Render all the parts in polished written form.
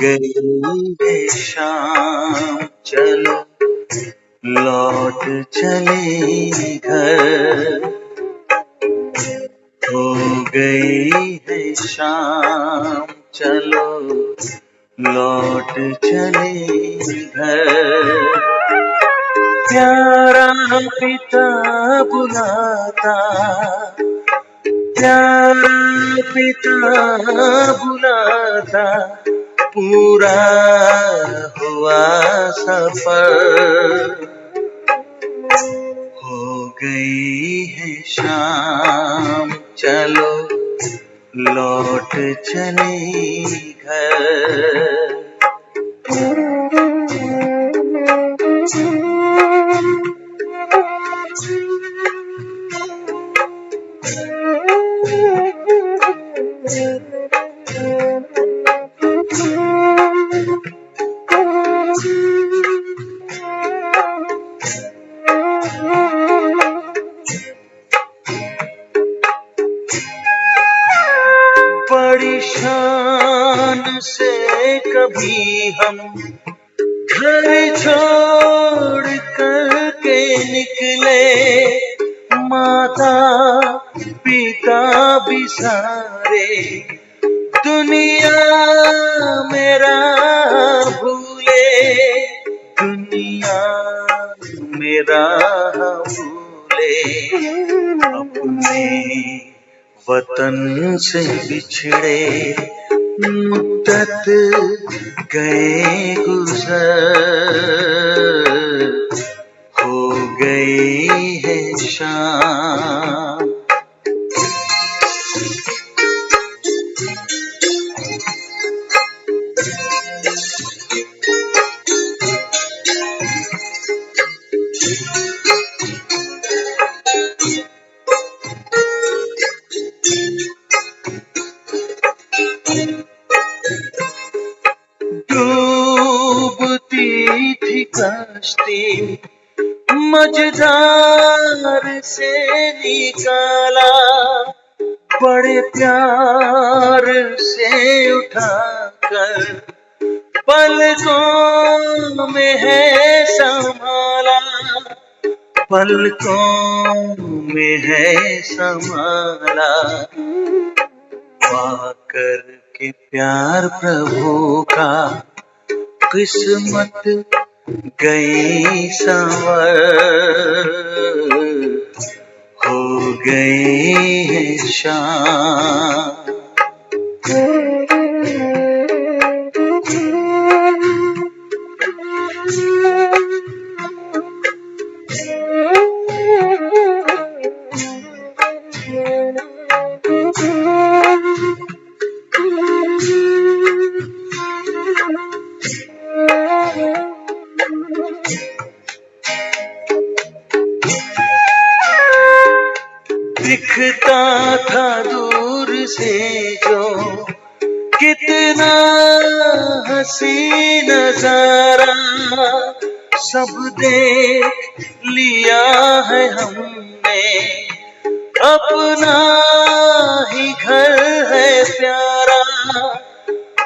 गई है शाम, चलो लौट चले घर। हो गई है शाम, चलो लौट चले घर। प्यारा पिता बुलाता, प्यारा पिता बुलाता, पूरा हुआ सफर। हो गई है शाम, चलो लौट चले घर। बड़ी शान से कभी हम घर छोड़ कर के निकले, माता पिता भी सारे दुनिया मेरा भूले, दुनिया मेरा भूले। अपने वतन से बिछड़े मुद्दत गए गुजर। हो गई है शाम, डूबती थी कश्ती, मझधार से निकाला, बड़े प्यार से उठाकर पलकों में है संभाला, पलकों में है संभाला। पाकर के प्यार प्रभु का किस्मत गई संवर। हो गई है शाम, दिखता था दूर से जो कितना हसी नजारा, सब देख लिया है हमने, अपना ही घर है प्यारा,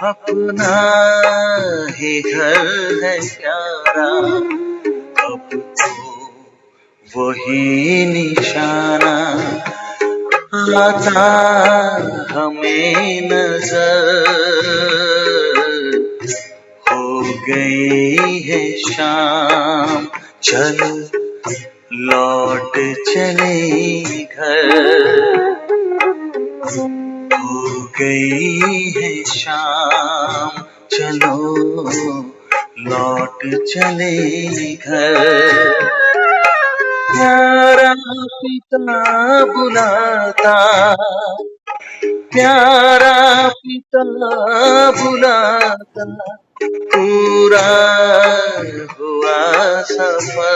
अपना ही घर है प्यारा। अब तो वही निशाना आता हमें नजर। हो गई है शाम, चलो लौट चले घर। हो गई है शाम, चलो लौट चले घर। प्यारा पिता बुलाता, प्यारा पिता बुलाता, पूरा हुआ सफर।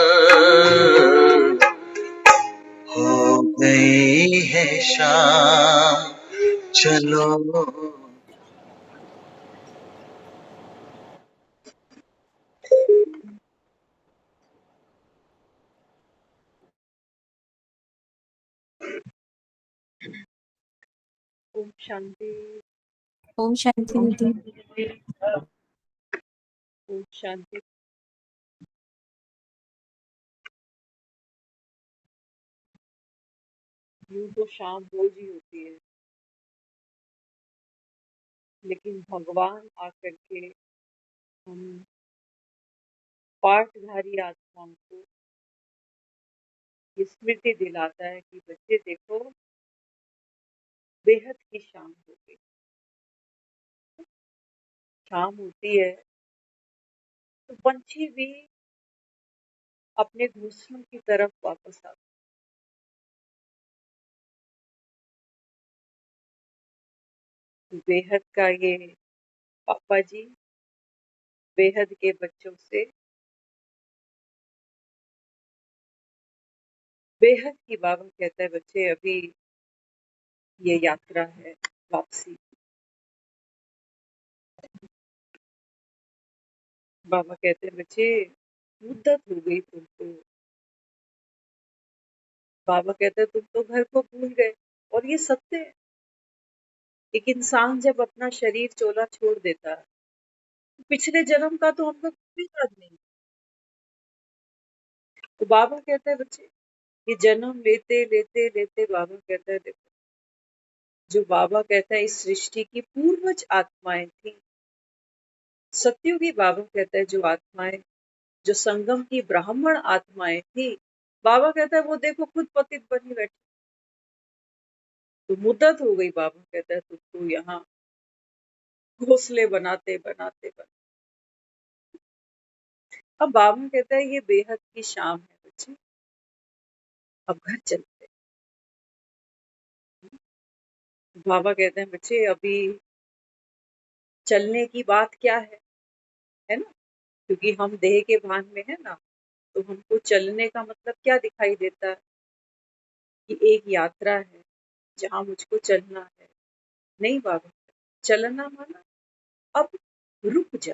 हो गई है शाम, चलो ओम शांति। ओम शांति दीदी। ओम शांति। यूं तो शाम रोज ही होती है, लेकिन भगवान आकर के हम पाठधारी आत्माओं को ये स्मृति दिलाता है कि बच्चे देखो, बेहद की शाम हो गई। शाम होती है तो पंछी भी अपने घोंसलों की तरफ वापस आते हैं। बेहद का ये पापा जी बेहद के बच्चों से बेहद की बाबा कहता है, बच्चे अभी ये यात्रा है वापसी। बाबा कहते हैं, बच्चे मुद्दत हो गई तुमको। बाबा कहते हैं, तुम तो घर को भूल गए। और ये सत्य है। एक इंसान जब अपना शरीर चोला छोड़ देता है, तो पिछले जन्म का तो हम लोग कोई याद नहीं। तो बाबा कहता है, बच्चे ये जन्म लेते लेते लेते बाबा कहता है, देखो जो बाबा कहता है इस सृष्टि की पूर्वज आत्माएं थी। सत्युगी बाबा कहता है जो आत्माएं, जो संगम की ब्राह्मण आत्माएं थी, बाबा कहता है वो देखो खुद पतित बनी बैठी। तो मुद्दत हो गई। बाबा कहता है तुमको यहाँ घोंसले बनाते बनाते बनाते। अब बाबा कहता है ये बेहद की शाम है बच्चे, अब घर चलते हैं। बाबा कहते हैं, बच्चे अभी चलने की बात क्या है ना? क्योंकि हम देह के भान में है ना, तो हमको चलने का मतलब क्या दिखाई देता है कि एक यात्रा है जहाँ मुझको चलना है। नहीं बाबा, चलना माना अब रुक जा।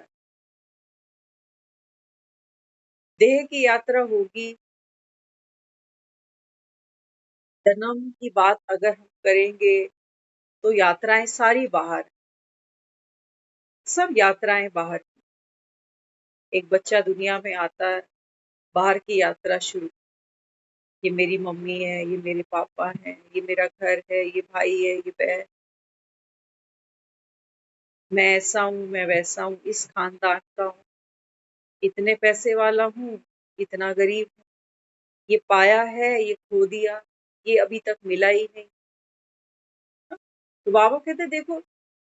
देह की यात्रा होगी, जन्म की बात अगर हम करेंगे तो यात्राएं सारी बाहर, सब यात्राएं बाहर। एक बच्चा दुनिया में आता है, बाहर की यात्रा शुरू। ये मेरी मम्मी है, ये मेरे पापा हैं, ये मेरा घर है, ये भाई है, ये बहन, मैं ऐसा हूँ, मैं वैसा हूँ, इस खानदान का हूँ, इतने पैसे वाला हूँ, इतना गरीब हूँ, ये पाया है, ये खो दिया, ये अभी तक मिला ही नहीं। तो बाबा कहते देखो,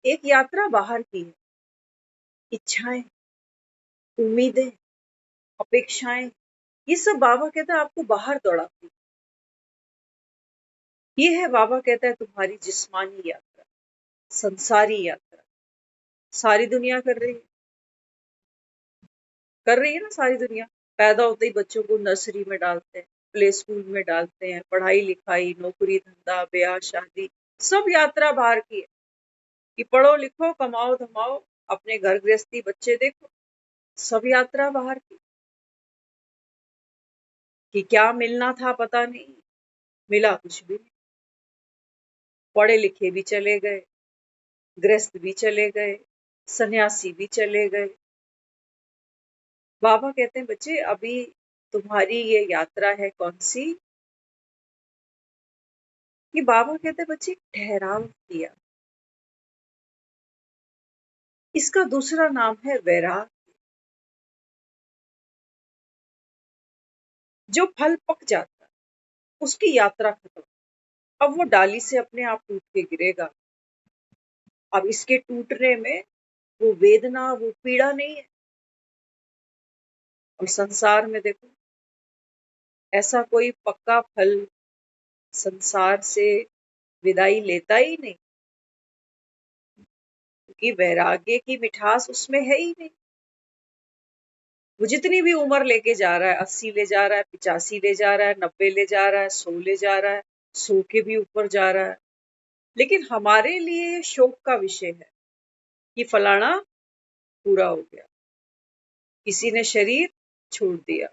एक यात्रा बाहर की है। इच्छाएं, उम्मीदें, अपेक्षाएं, ये सब बाबा कहता है आपको बाहर दौड़ाती। ये है बाबा कहता है तुम्हारी जिस्मानी यात्रा, संसारी यात्रा। सारी दुनिया कर रही है ना, सारी दुनिया। पैदा होते ही बच्चों को नर्सरी में डालते हैं, प्ले स्कूल में डालते हैं, पढ़ाई लिखाई, नौकरी धंधा, ब्याह शादी, सब यात्रा बाहर की है कि पढ़ो लिखो कमाओ धमाओ, अपने घर गृहस्थी बच्चे देखो, सब यात्रा बाहर की। कि क्या मिलना था पता नहीं, मिला कुछ भी नहीं। पढ़े लिखे भी चले गए, गृहस्थ भी चले गए, सन्यासी भी चले गए। बाबा कहते हैं बच्चे अभी तुम्हारी ये यात्रा है कौन सी? ये बाबा कहते हैं बच्चे ठहराव किया। इसका दूसरा नाम है वैराग। जो फल पक जाता है उसकी यात्रा खत्म। अब वो डाली से अपने आप टूट के गिरेगा। अब इसके टूटने में वो वेदना, वो पीड़ा नहीं है। और संसार में देखो, ऐसा कोई पक्का फल संसार से विदाई लेता ही नहीं, क्योंकि वैराग्य की मिठास उसमें है ही नहीं। वो जितनी भी उम्र लेके जा रहा है, 80 ले जा रहा है, 85 ले जा रहा है, 90 ले जा रहा है, 100 ले जा रहा है, 100 के भी ऊपर जा रहा है, लेकिन हमारे लिए शोक का विषय है कि फलाना पूरा हो गया, किसी ने शरीर छोड़ दिया।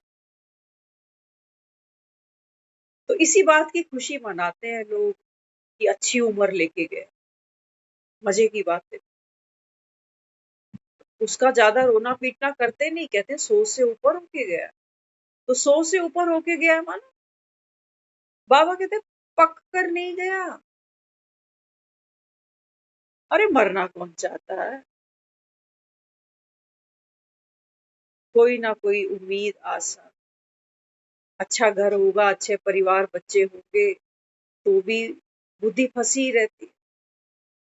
तो इसी बात की खुशी मनाते हैं लोग कि अच्छी उम्र लेके गए। मजे की बात है। उसका ज्यादा रोना पीटना करते नहीं, कहते 100 से ऊपर होके गया। तो 100 से ऊपर होके गया है माना बाबा कहते पक कर नहीं गया। अरे मरना कौन चाहता है? कोई ना कोई उम्मीद आशा, अच्छा घर होगा, अच्छे परिवार बच्चे होंगे, तो भी बुद्धि फंसी रहती है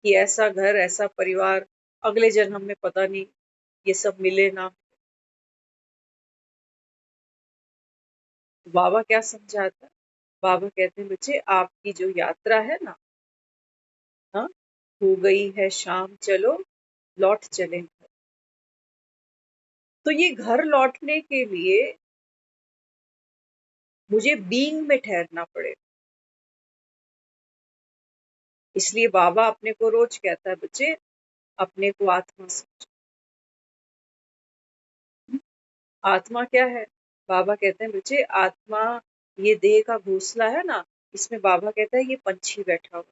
कि ऐसा घर ऐसा परिवार अगले जन्म में पता नहीं ये सब मिले ना। बाबा क्या समझाता है? बाबा कहते हैं बच्चे आपकी जो यात्रा है ना, हाँ, हो गई है शाम, चलो लौट चले घर। तो ये घर लौटने के लिए मुझे बीइंग में ठहरना पड़ेगा। इसलिए बाबा अपने को रोज कहता है बच्चे अपने को आत्मा समझो। आत्मा क्या है? बाबा कहते हैं बच्चे आत्मा ये देह का घोंसला है ना, इसमें बाबा कहता है ये पंछी बैठा हुआ।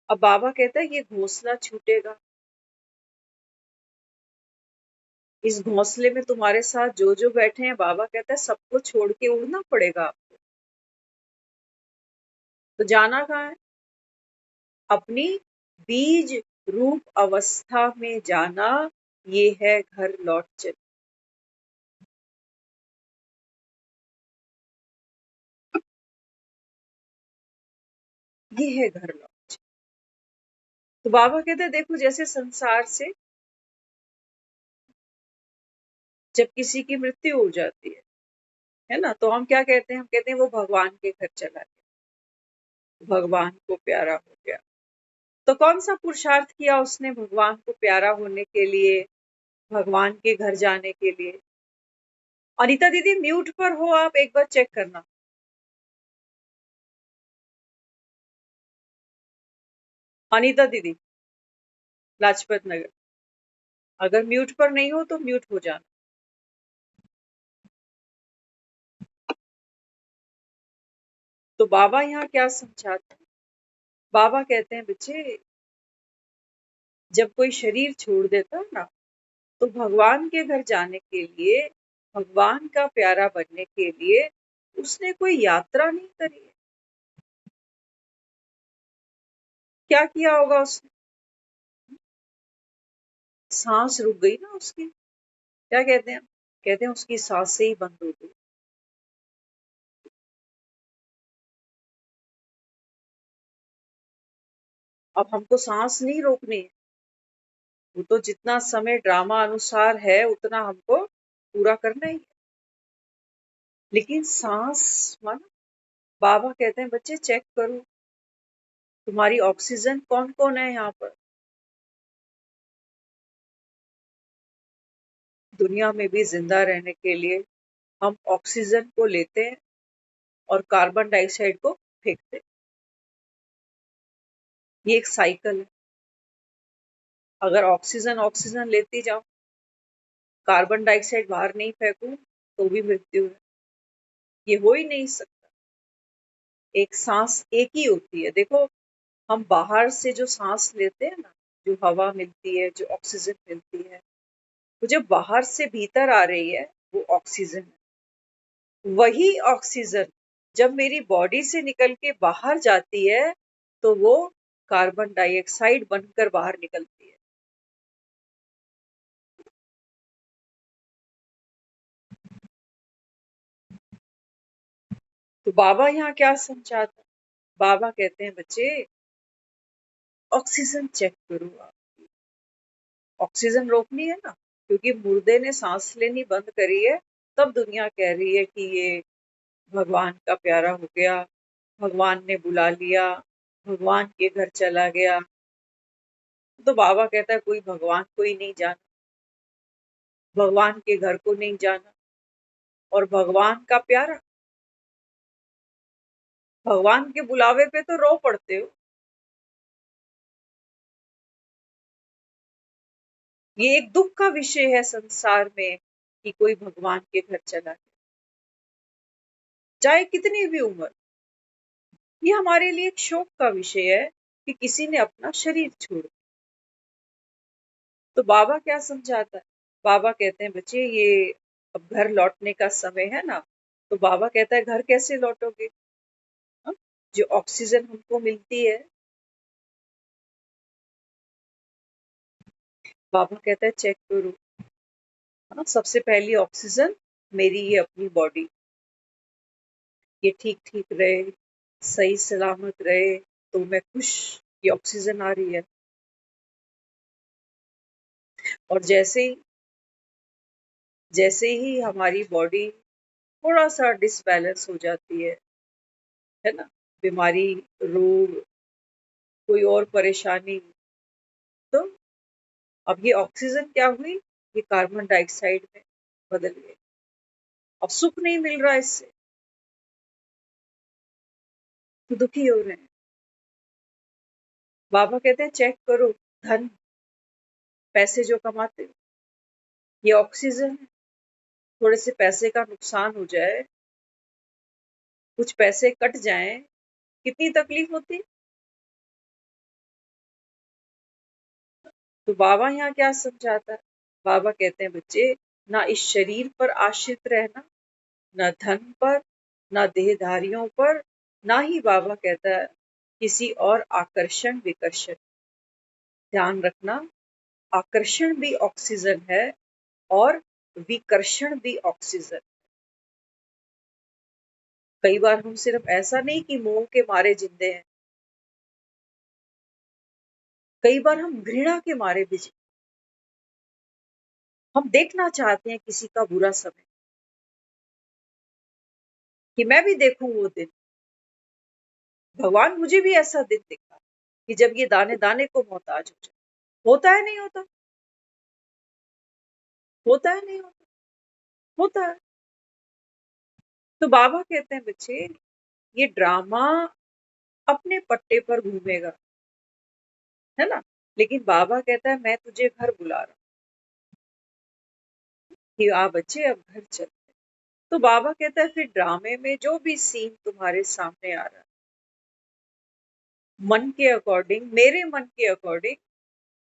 अब बाबा कहता है ये घोंसला छूटेगा, इस घोंसले में तुम्हारे साथ जो जो बैठे हैं बाबा कहता है सबको छोड़ के उड़ना पड़ेगा आपको। तो जाना कहाँ है? अपनी बीज रूप अवस्था में जाना, ये है घर लौट चल। ये है घर लौट चल। तो बाबा कहते हैं देखो जैसे संसार से जब किसी की मृत्यु हो जाती है ना, तो हम क्या कहते हैं? हम कहते हैं वो भगवान के घर चला गया, भगवान को प्यारा हो गया। तो कौन सा पुरुषार्थ किया उसने भगवान को प्यारा होने के लिए, भगवान के घर जाने के लिए? अनीता दीदी म्यूट पर हो आप, एक बार चेक करना। अनीता दीदी लाजपत नगर, अगर म्यूट पर नहीं हो तो म्यूट हो जाना। तो बाबा यहाँ क्या समझाते हैं? बाबा कहते हैं बच्चे जब कोई शरीर छोड़ देता है ना, तो भगवान के घर जाने के लिए, भगवान का प्यारा बनने के लिए उसने कोई यात्रा नहीं करी है। क्या किया होगा उसने? सांस रुक गई ना उसकी। क्या कहते हैं? कहते हैं उसकी सांसें ही बंद हो गई। अब हमको सांस नहीं रोकनी है, वो तो जितना समय ड्रामा अनुसार है उतना हमको पूरा करना ही है। लेकिन सांस माना बाबा कहते हैं बच्चे चेक करो तुम्हारी ऑक्सीजन कौन कौन है यहाँ पर। दुनिया में भी जिंदा रहने के लिए हम ऑक्सीजन को लेते हैं और कार्बन डाइऑक्साइड को फेंकते हैं। ये एक साइकिल है। अगर ऑक्सीजन ऑक्सीजन लेती जाओ, कार्बन डाइऑक्साइड बाहर नहीं फेंकूं, तो भी मृत्यु है। ये हो ही नहीं सकता। एक सांस एक ही होती है। देखो हम बाहर से जो सांस लेते हैं ना, जो हवा मिलती है, जो ऑक्सीजन मिलती है, वो जब बाहर से भीतर आ रही है वो ऑक्सीजन है। वही ऑक्सीजन जब मेरी बॉडी से निकल के बाहर जाती है तो वो कार्बन डाइऑक्साइड बनकर बाहर निकलती है। तो बाबा यहाँ क्या समझाता? बाबा कहते हैं बच्चे ऑक्सीजन चेक करो आप। ऑक्सीजन रोकनी है ना, क्योंकि मुर्दे ने सांस लेनी बंद करी है, तब दुनिया कह रही है कि ये भगवान का प्यारा हो गया, भगवान ने बुला लिया, भगवान के घर चला गया। तो बाबा कहता है कोई भगवान को ही नहीं जाना, भगवान के घर को नहीं जाना, और भगवान का प्यारा, भगवान के बुलावे पे तो रो पड़ते हो। ये एक दुख का विषय है संसार में कि कोई भगवान के घर चला गया, चाहे कितनी भी उम्र। ये हमारे लिए एक शोक का विषय है कि किसी ने अपना शरीर छोड़ दिया। तो बाबा क्या समझाता है? बाबा कहते हैं बच्चे ये अब घर लौटने का समय है ना, तो बाबा कहता है घर कैसे लौटोगे? हाँ? जो ऑक्सीजन हमको मिलती है, बाबा कहता है चेक करो। हाँ, सबसे पहली ऑक्सीजन मेरी ये अपनी बॉडी, ये ठीक ठीक रहे, सही सलामत रहे, तो मैं खुश, ये ऑक्सीजन आ रही है। और जैसे ही हमारी बॉडी थोड़ा सा डिसबैलेंस हो जाती है ना, बीमारी, रोग, कोई और परेशानी, तो अब ये ऑक्सीजन क्या हुई, ये कार्बन डाइऑक्साइड में बदल गई। अब सुख नहीं मिल रहा इससे, तो दुखी हो रहे हैं। बाबा कहते हैं चेक करो, धन पैसे जो कमाते हो, ये ऑक्सीजन है। थोड़े से पैसे का नुकसान हो जाए, कुछ पैसे कट जाएं, कितनी तकलीफ होती। तो बाबा यहाँ क्या समझाता है? बाबा कहते हैं बच्चे, ना इस शरीर पर आश्रित रहना, ना धन पर, ना देहधारियों पर, ना ही बाबा कहता है किसी और आकर्षण विकर्षण। ध्यान रखना, आकर्षण भी ऑक्सीजन है और विकर्षण भी ऑक्सीजन। कई बार हम सिर्फ ऐसा नहीं कि मोह के मारे जिंदे हैं, कई बार हम घृणा के मारे भी जिंदे। हम देखना चाहते हैं किसी का बुरा समय, कि मैं भी देखूं वो दिन। भगवान मुझे भी ऐसा दिन दिखा कि जब ये दाने दाने को मोहताज हो जाए। होता है नहीं होता? होता है नहीं होता? होता है। तो बाबा कहते हैं बच्चे, ये ड्रामा अपने पट्टे पर घूमेगा, है ना, लेकिन बाबा कहता है मैं तुझे घर बुला रहा हूँ कि आ बच्चे अब घर चल। तो बाबा कहता है फिर ड्रामे में जो भी सीन तुम्हारे सामने आ रहा है, मन के अकॉर्डिंग, मेरे मन के अकॉर्डिंग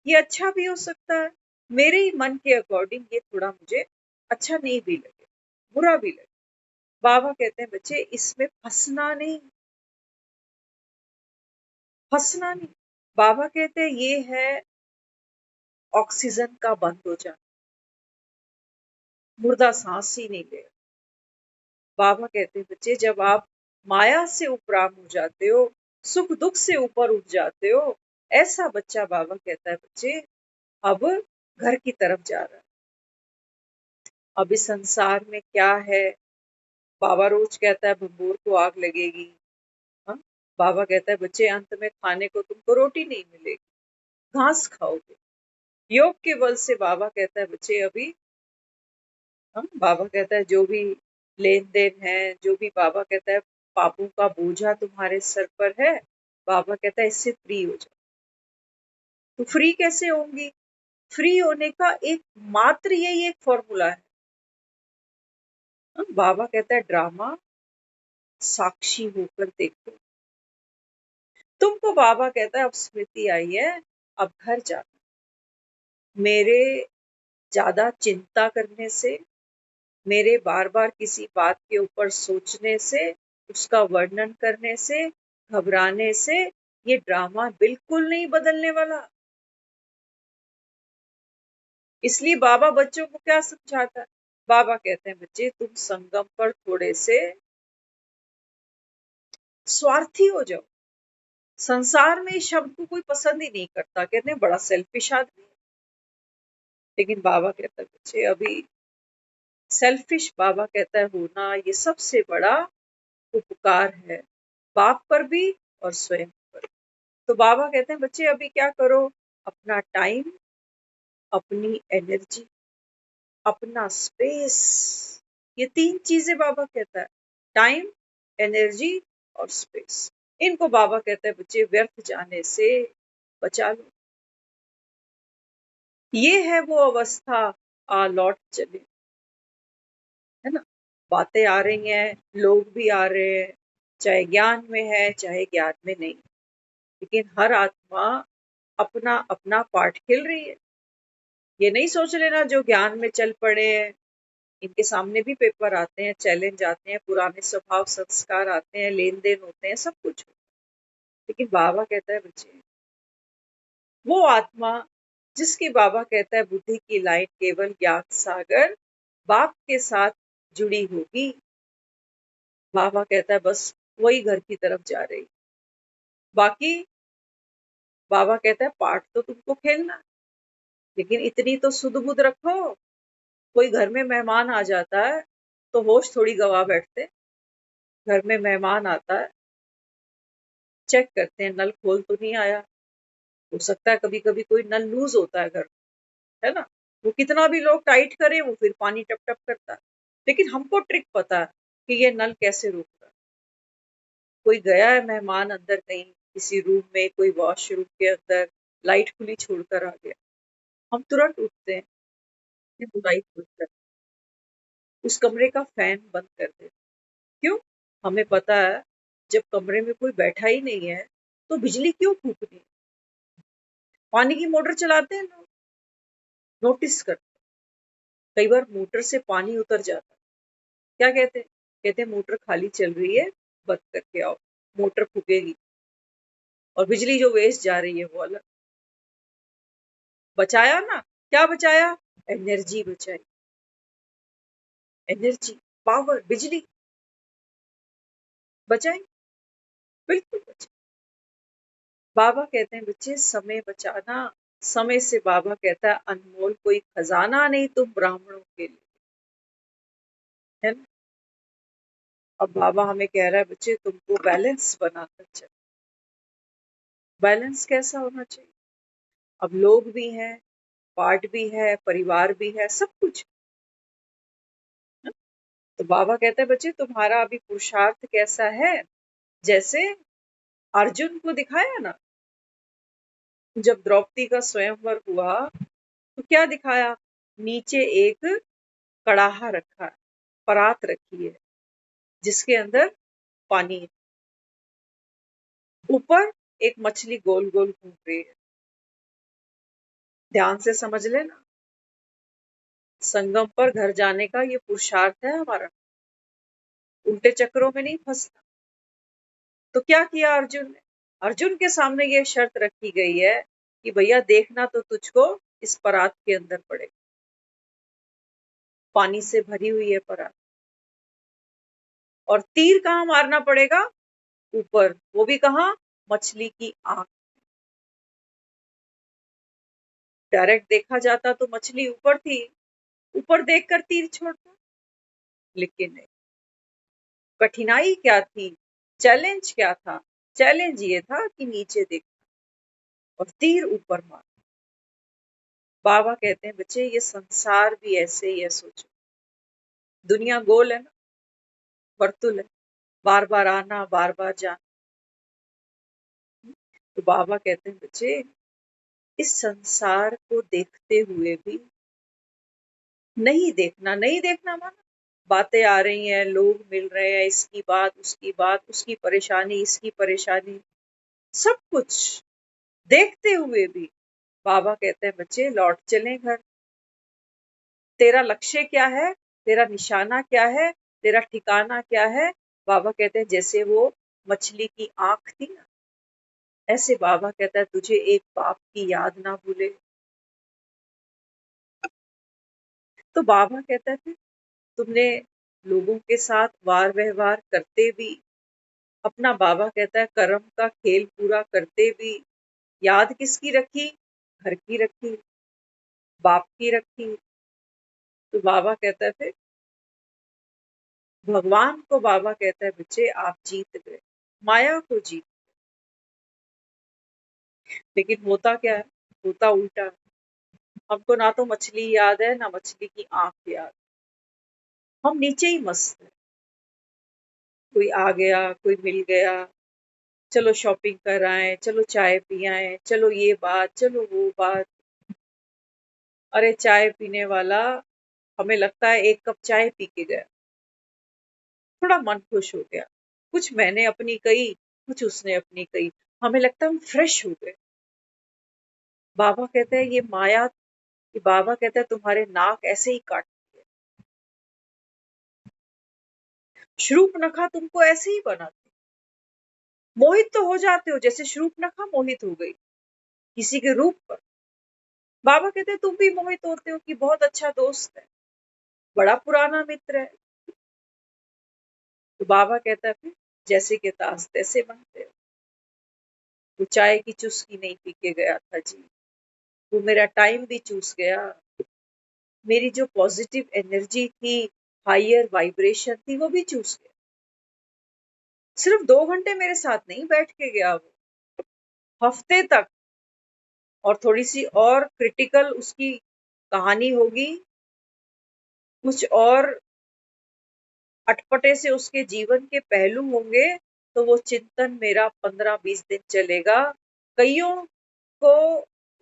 ये अच्छा भी हो सकता है, मेरे ही मन के अकॉर्डिंग ये थोड़ा मुझे अच्छा नहीं भी लगे, बुरा भी लगे। बाबा कहते हैं बच्चे इसमें फंसना नहीं, फंसना नहीं। बाबा कहते हैं ये है ऑक्सीजन का बंद हो जाना, मुर्दा सांस ही नहीं ले। बाबा कहते हैं बच्चे जब आप माया से उपराम हो जाते हो, सुख दुख से ऊपर उठ जाते हो, ऐसा बच्चा बाबा कहता है बच्चे अब घर की तरफ जा रहा है। अब इस संसार में क्या है, बाबा रोज कहता है भंगूर को आग लगेगी। हाँ? बाबा कहता है बच्चे अंत में खाने को तुमको रोटी नहीं मिलेगी, घास खाओगे। योग के बल से बाबा कहता है बच्चे अभी, हाँ, बाबा कहता है जो भी लेन देन है, जो भी बाबा कहता है पापों का बोझा तुम्हारे सर पर है, बाबा कहता है इससे फ्री हो जाओ। तो फ्री कैसे होंगी? फ्री होने का एक मात्र यही एक फॉर्मूला है। हाँ, बाबा कहता है ड्रामा साक्षी होकर देखो। तुमको बाबा कहता है अब स्मृति आई है, अब घर जाना। मेरे ज्यादा चिंता करने से, मेरे बार बार किसी बात के ऊपर सोचने से, उसका वर्णन करने से, घबराने से ये ड्रामा बिल्कुल नहीं बदलने वाला। इसलिए बाबा बच्चों को क्या समझाता है? बाबा कहते हैं बच्चे तुम संगम पर थोड़े से स्वार्थी हो जाओ। संसार में इस शब्द को कोई पसंद ही नहीं करता, कहते हैं बड़ा सेल्फिश आदमी है। लेकिन बाबा कहता है बच्चे अभी सेल्फिश, बाबा कहता है होना ये सबसे बड़ा उपकार है, बाप पर भी और स्वयं पर। तो बाबा कहते हैं बच्चे अभी क्या करो, अपना टाइम, अपनी एनर्जी, अपना स्पेस, ये तीन चीजें बाबा कहता है, टाइम, एनर्जी और स्पेस। इनको बाबा कहता है बच्चे व्यर्थ जाने से बचा लो। ये है वो अवस्था, आ लौट चले, है ना। बातें आ रही हैं, लोग भी आ रहे हैं, चाहे ज्ञान में है चाहे ज्ञान में नहीं। लेकिन हर आत्मा अपना अपना पार्ट खेल रही है। ये नहीं सोच लेना जो ज्ञान में चल पड़े हैं, इनके सामने भी पेपर आते हैं, चैलेंज आते हैं, पुराने स्वभाव संस्कार आते हैं, लेन देन होते हैं, सब कुछ होता है। लेकिन बाबा कहता है बच्चे, वो आत्मा जिसकी बाबा कहता है बुद्धि की लाइन केवल ज्ञान सागर बाप के साथ जुड़ी होगी, बाबा कहता है बस वही घर की तरफ जा रही। बाकी बाबा कहता है पार्ट तो तुमको खेलना है, लेकिन इतनी तो सुध बुध रखो, कोई घर में मेहमान आ जाता है तो होश थोड़ी गवा बैठते। घर में मेहमान आता है, चेक करते हैं नल खोल तो नहीं आया। हो सकता है कभी कभी कोई नल लूज होता है घर में, है ना, वो कितना भी लोग टाइट करें वो फिर पानी टप टप करता है। लेकिन हमको ट्रिक पता है कि ये नल कैसे रुकता है। कोई गया है मेहमान अंदर कहीं किसी रूम में, कोई वॉशरूम के अंदर लाइट खुली छोड़कर आ गया, हम तुरंत उठते हैं, लाइट बंद कर, उस कमरे का फैन बंद कर देते। क्यों? हमें पता है जब कमरे में कोई बैठा ही नहीं है तो बिजली क्यों फूकनी। पानी की मोटर चलाते हैं लोग, नोटिस करते हैं, कई बार मोटर से पानी उतर जाता है, क्या कहते हैं? कहते हैं मोटर खाली चल रही है, बंद करके आओ, मोटर फूकेगी। और बिजली जो वेस्ट जा रही है वो अलग। बचाया ना, क्या बचाया? एनर्जी बचाई, एनर्जी, पावर, बिजली बचाई, बिल्कुल बचाई। बाबा कहते हैं बच्चे समय बचाना, समय से बाबा कहता है अनमोल कोई खजाना नहीं तुम ब्राह्मणों के लिए, है ना। अब बाबा हमें कह रहा है बच्चे तुमको बैलेंस बनाकर चल। बैलेंस कैसा होना चाहिए? अब लोग भी हैं, पार्ट भी है, परिवार भी है, सब कुछ है। तो बाबा कहते हैं बच्चे तुम्हारा अभी पुरुषार्थ कैसा है? जैसे अर्जुन को दिखाया ना, जब द्रौपदी का स्वयंवर हुआ तो क्या दिखाया? नीचे एक कड़ाहा रखा है, परात रखी है जिसके अंदर पानी है, ऊपर एक मछली गोल गोल घूम रही है। ध्यान से समझ लेना, संगम पर घर जाने का ये पुरुषार्थ है हमारा, उल्टे चक्रों में नहीं फंसना। तो क्या किया अर्जुन ने? अर्जुन के सामने ये शर्त रखी गई है कि भैया देखना तो तुझको इस परात के अंदर पड़ेगा, पानी से भरी हुई है परात, और तीर कहाँ मारना पड़ेगा? ऊपर, वो भी कहाँ? मछली की आंख। डायरेक्ट देखा जाता तो मछली ऊपर थी, ऊपर देखकर तीर छोड़ता, लेकिन नहीं। कठिनाई क्या थी? चैलेंज क्या था? चैलेंज ये था कि नीचे देखना और तीर ऊपर मार। बाबा कहते हैं बच्चे ये संसार भी ऐसे ही है, सोचो दुनिया गोल है ना, वर्तुल है, बार बार आना बार बार जाना। तो बाबा कहते हैं बच्चे इस संसार को देखते हुए भी नहीं देखना, नहीं देखना माना बातें आ रही हैं, लोग मिल रहे हैं, इसकी बात उसकी बात, उसकी परेशानी इसकी परेशानी, सब कुछ देखते हुए भी बाबा कहते हैं बच्चे लौट चलें घर। तेरा लक्ष्य क्या है? तेरा निशाना क्या है? तेरा ठिकाना क्या है? बाबा कहते हैं जैसे वो मछली की आंख थी ना, ऐसे बाबा कहता है तुझे एक बाप की याद ना भूले। तो बाबा कहता है फिर तुमने लोगों के साथ वार व्यवहार करते भी, अपना बाबा कहता है कर्म का खेल पूरा करते भी, याद किसकी रखी? घर की रखी, बाप की रखी। तो बाबा कहता है फिर भगवान को बाबा कहता है बच्चे आप जीत गए, माया को जीत। लेकिन होता क्या है? होता उल्टा है। हमको ना तो मछली याद है ना मछली की आंख याद, हम नीचे ही मस्त है। कोई आ गया, कोई मिल गया, चलो शॉपिंग कर आए, चलो चाय पी आए, चलो ये बात, चलो वो बात। अरे चाय पीने वाला हमें लगता है एक कप चाय पी के गया, थोड़ा मन खुश हो गया, कुछ मैंने अपनी कही, कुछ उसने अपनी कही, हमें लगता है हम फ्रेश हो गए। बाबा कहते हैं ये माया, कि बाबा कहते हैं तुम्हारे नाक ऐसे ही काटती है, शूर्पणखा तुमको ऐसे ही बनाती, मोहित तो हो जाते हो जैसे शूर्पणखा मोहित हो गई किसी के रूप पर। बाबा कहते हैं तुम भी मोहित होते हो कि बहुत अच्छा दोस्त है, बड़ा पुराना मित्र है। तो बाबा कहता है फिर जैसे के तास तैसे बनते हो। वो चाय की चुस्की नहीं पी के गया था जी, वो मेरा टाइम भी चूस गया, मेरी जो पॉजिटिव एनर्जी थी, हायर वाइब्रेशन थी, वो भी चूस गया। सिर्फ 2 घंटे मेरे साथ नहीं बैठ के गया वो, हफ्ते तक। और थोड़ी सी और क्रिटिकल उसकी कहानी होगी, कुछ और अटपटे से उसके जीवन के पहलू होंगे, तो वो चिंतन मेरा 15-20 दिन चलेगा। कईयों को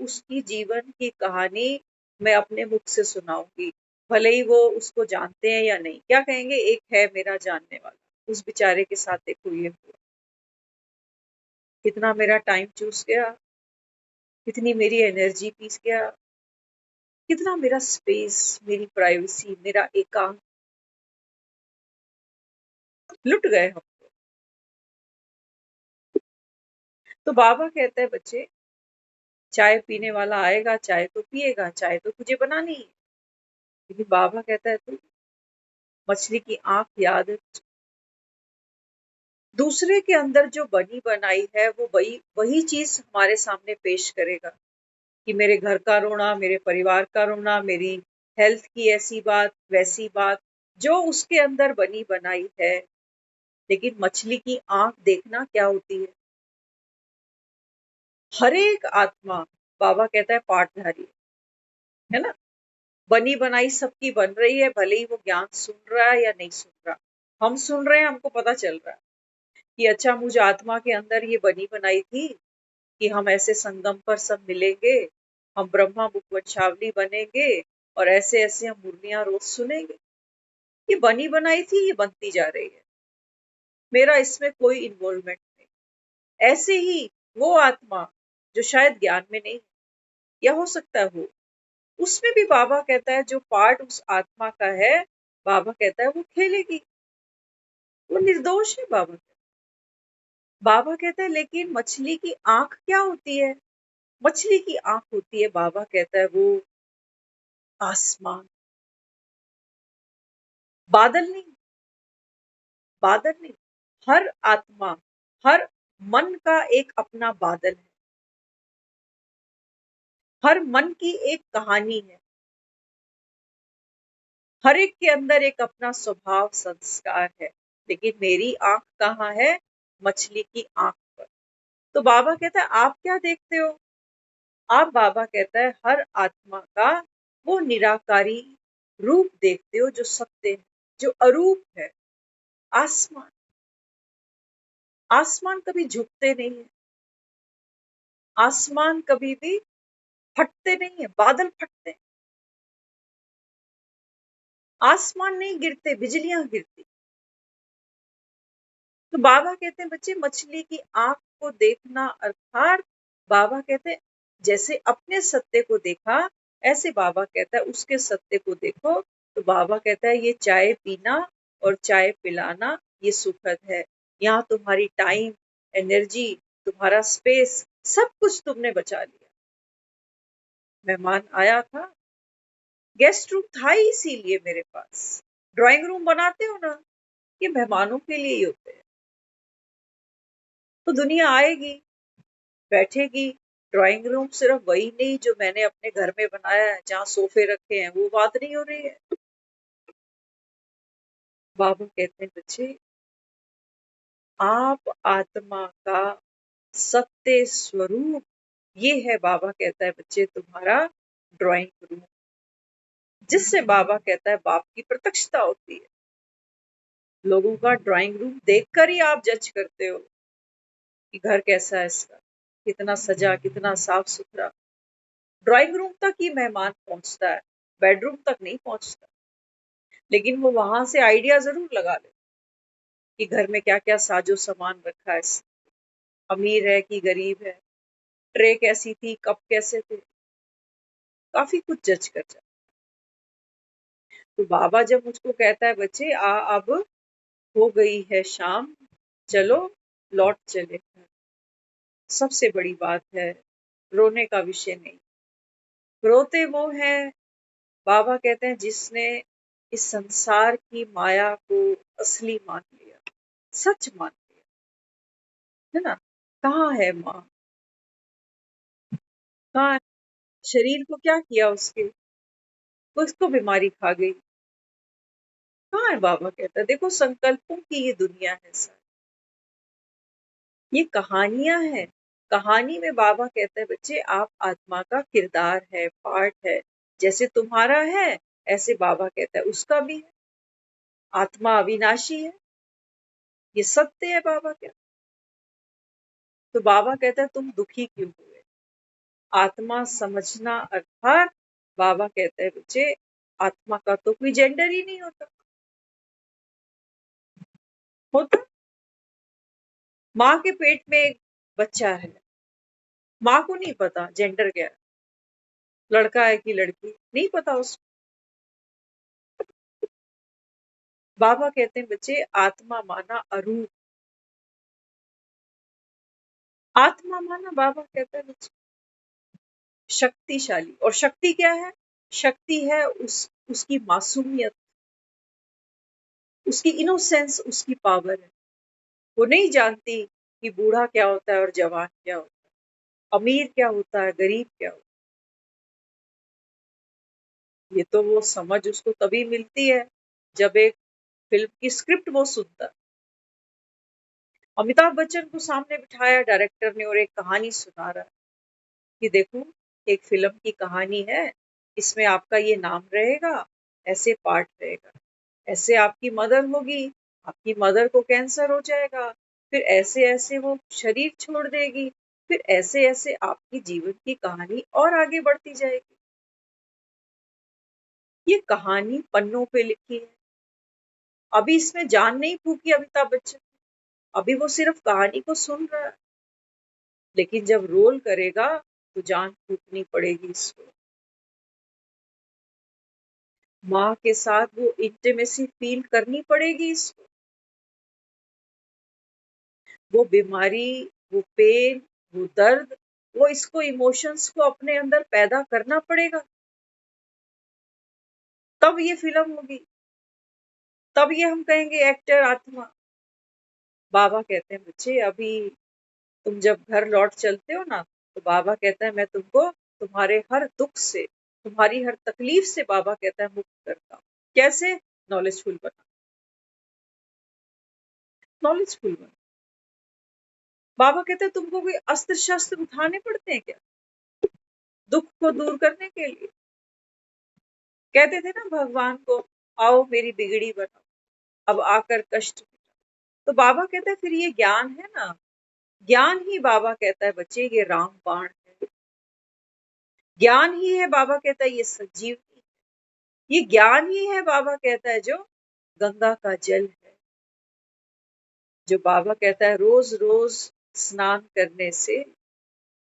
उसकी जीवन की कहानी मैं अपने मुख से सुनाऊंगी, भले ही वो उसको जानते हैं या नहीं। क्या कहेंगे, एक है मेरा जानने वाला, उस बेचारे के साथ देखो ये हुआ, कितना मेरा टाइम चूस गया, कितनी मेरी एनर्जी पीस गया, कितना मेरा स्पेस, मेरी प्राइवेसी, मेरा एकांत लुट गए हम। तो बाबा कहते हैं बच्चे, चाय पीने वाला आएगा, चाय तो पिएगा, चाय तो तुझे बनानी है। लेकिन बाबा कहता है तू मछली की आंख याद है, दूसरे के अंदर जो बनी बनाई है वो वही वही चीज हमारे सामने पेश करेगा, कि मेरे घर का रोना, मेरे परिवार का रोना, मेरी हेल्थ की ऐसी बात वैसी बात, जो उसके अंदर बनी बनाई है। लेकिन मछली की आंख देखना क्या होती है, हर एक आत्मा, बाबा कहता है पाठधारी है ना, बनी बनाई सबकी बन रही है, भले ही वो ज्ञान सुन रहा है या नहीं सुन रहा। हम सुन रहे हैं, हमको पता चल रहा है कि अच्छा मुझे आत्मा के अंदर ये बनी बनाई थी कि हम ऐसे संगम पर सब मिलेंगे, हम ब्रह्मा मुख वंशावली बनेंगे, और ऐसे ऐसे हम मुरलियां रोज सुनेंगे। ये बनी बनाई थी, ये बनती जा रही है, मेरा इसमें कोई इन्वॉल्वमेंट नहीं। ऐसे ही वो आत्मा जो शायद ज्ञान में नहीं, या हो सकता है हो, उसमें भी बाबा कहता है जो पार्ट उस आत्मा का है, बाबा कहता है वो खेलेगी, वो निर्दोष है। बाबा कहता है लेकिन मछली की आंख क्या होती है, मछली की आंख होती है, बाबा कहता है वो आसमान, बादल नहीं, बादल नहीं। हर आत्मा, हर मन का एक अपना बादल है, हर मन की एक कहानी है, हर एक के अंदर एक अपना स्वभाव संस्कार है। लेकिन मेरी आंख कहाँ है, मछली की आंख पर। तो बाबा कहता है आप क्या देखते हो, आप, बाबा कहता है, हर आत्मा का वो निराकारी रूप देखते हो जो सत्य है, जो अरूप है। आसमान, आसमान कभी झुकते नहीं है, आसमान कभी भी फटते नहीं है, बादल फटते हैं, आसमान नहीं गिरते, बिजलियां गिरती। तो बाबा कहते हैं बच्चे मछली की आंख को देखना, अर्थात बाबा कहते हैं जैसे अपने सत्य को देखा, ऐसे बाबा कहता है उसके सत्य को देखो। तो बाबा कहता है ये चाय पीना और चाय पिलाना ये सुखद है, यहाँ तुम्हारी टाइम, एनर्जी, तुम्हारा स्पेस, सब कुछ तुमने बचा लिया। मेहमान आया था, गेस्ट रूम था ही इसीलिए मेरे पास, ड्राइंग रूम बनाते हो ना, ये मेहमानों के लिए ही होते हैं। तो दुनिया आएगी, बैठेगी, ड्राइंग रूम सिर्फ वही नहीं जो मैंने अपने घर में बनाया है, जहाँ सोफे रखे हैं, वो बात नहीं हो रही है। बाबा कहते हैं बच्चे, आप आत्मा का सत्य स्वरूप, ये है, बाबा कहता है बच्चे, तुम्हारा ड्राइंग रूम, जिससे बाबा कहता है बाप की प्रत्यक्षता होती है। लोगों का ड्राइंग रूम देखकर ही आप जज करते हो कि घर कैसा है इसका, कितना सजा, कितना साफ सुथरा। ड्राइंग रूम तक ही मेहमान पहुंचता है, बेडरूम तक नहीं पहुंचता। लेकिन वो वहां से आइडिया जरूर लगा ले कि घर में क्या क्या साजो सामान रखा है। अमीर है कि गरीब है, ट्रे कैसी थी, कप कैसे थे, काफी कुछ जज कर जाता। तो बाबा जब मुझको कहता है बच्चे अब हो गई है शाम, चलो लौट चले घर। सबसे बड़ी बात है, रोने का विषय नहीं। रोते वो हैं, बाबा कहते हैं, जिसने इस संसार की माया को असली मान लिया, सच मान लिया, है ना। कहाँ है माँ, कहाँ है? शरीर को क्या किया उसके, उसको बीमारी खा गई। कहाँ है बाबा कहता है, देखो संकल्पों की ये दुनिया है सर, ये कहानियां हैं। कहानी में बाबा कहते हैं बच्चे आप आत्मा का किरदार है, पार्ट है। जैसे तुम्हारा है, ऐसे बाबा कहता है उसका भी है। आत्मा अविनाशी है, ये सत्य है बाबा कहता। तो बाबा कहता है तुम दुखी क्यों हुए, आत्मा समझना। अर्थात बाबा कहते हैं बच्चे, आत्मा का तो कोई जेंडर ही नहीं होता। होता, माँ के पेट में एक बच्चा है, माँ को नहीं पता जेंडर क्या है, लड़का है कि लड़की, नहीं पता उसको। बाबा कहते हैं बच्चे आत्मा माना अरूप, आत्मा माना बाबा कहते हैं बच्चे शक्तिशाली। और शक्ति क्या है, शक्ति है उसकी मासूमियत, उसकी इनोसेंस, उसकी पावर है। वो नहीं जानती कि बूढ़ा क्या होता है और जवान क्या होता है, अमीर क्या होता है, गरीब क्या होता है। ये तो वो समझ उसको तभी मिलती है जब एक फिल्म की स्क्रिप्ट वो सुनता है। अमिताभ बच्चन को सामने बिठाया डायरेक्टर ने और एक कहानी सुना रहा है कि देखो एक फिल्म की कहानी है, इसमें आपका ये नाम रहेगा, ऐसे पार्ट रहेगा, ऐसे आपकी मदर होगी, आपकी मदर को कैंसर हो जाएगा, फिर ऐसे ऐसे वो शरीर छोड़ देगी, फिर ऐसे ऐसे आपकी जीवन की कहानी और आगे बढ़ती जाएगी। ये कहानी पन्नों पे लिखी है, अभी इसमें जान नहीं फूकी अमिताभ बच्चन, अभी वो सिर्फ कहानी को सुन रहा है, लेकिन जब रोल करेगा तो जान फूकनी पड़ेगी इसको। माँ के साथ वो इंटीमेसी फील करनी पड़ेगी इसको, वो बीमारी, वो पेन, वो दर्द, वो इसको इमोशंस को अपने अंदर पैदा करना पड़ेगा, तब ये फिल्म होगी, तब ये हम कहेंगे एक्टर आत्मा। बाबा कहते हैं बच्चे अभी तुम जब घर लौट चलते हो ना, तो बाबा कहता है मैं तुमको तुम्हारे हर दुख से, तुम्हारी हर तकलीफ से बाबा कहता है मुक्त करता हूँ। कैसे, नॉलेजफुल बना, नॉलेजफुल बना। बाबा कहते हैं तुमको कोई अस्त्र शस्त्र उठाने पड़ते हैं क्या दुख को दूर करने के लिए। कहते थे ना भगवान को, आओ मेरी बिगड़ी बनाओ, अब आकर कष्ट। तो बाबा कहता है फिर ये ज्ञान है ना, ज्ञान ही बाबा कहता है बच्चे ये रामबाण है, ज्ञान ही है बाबा कहता है ये संजीवनी, ये ज्ञान ही है बाबा कहता है जो गंगा का जल है, जो बाबा कहता है रोज रोज स्नान करने से,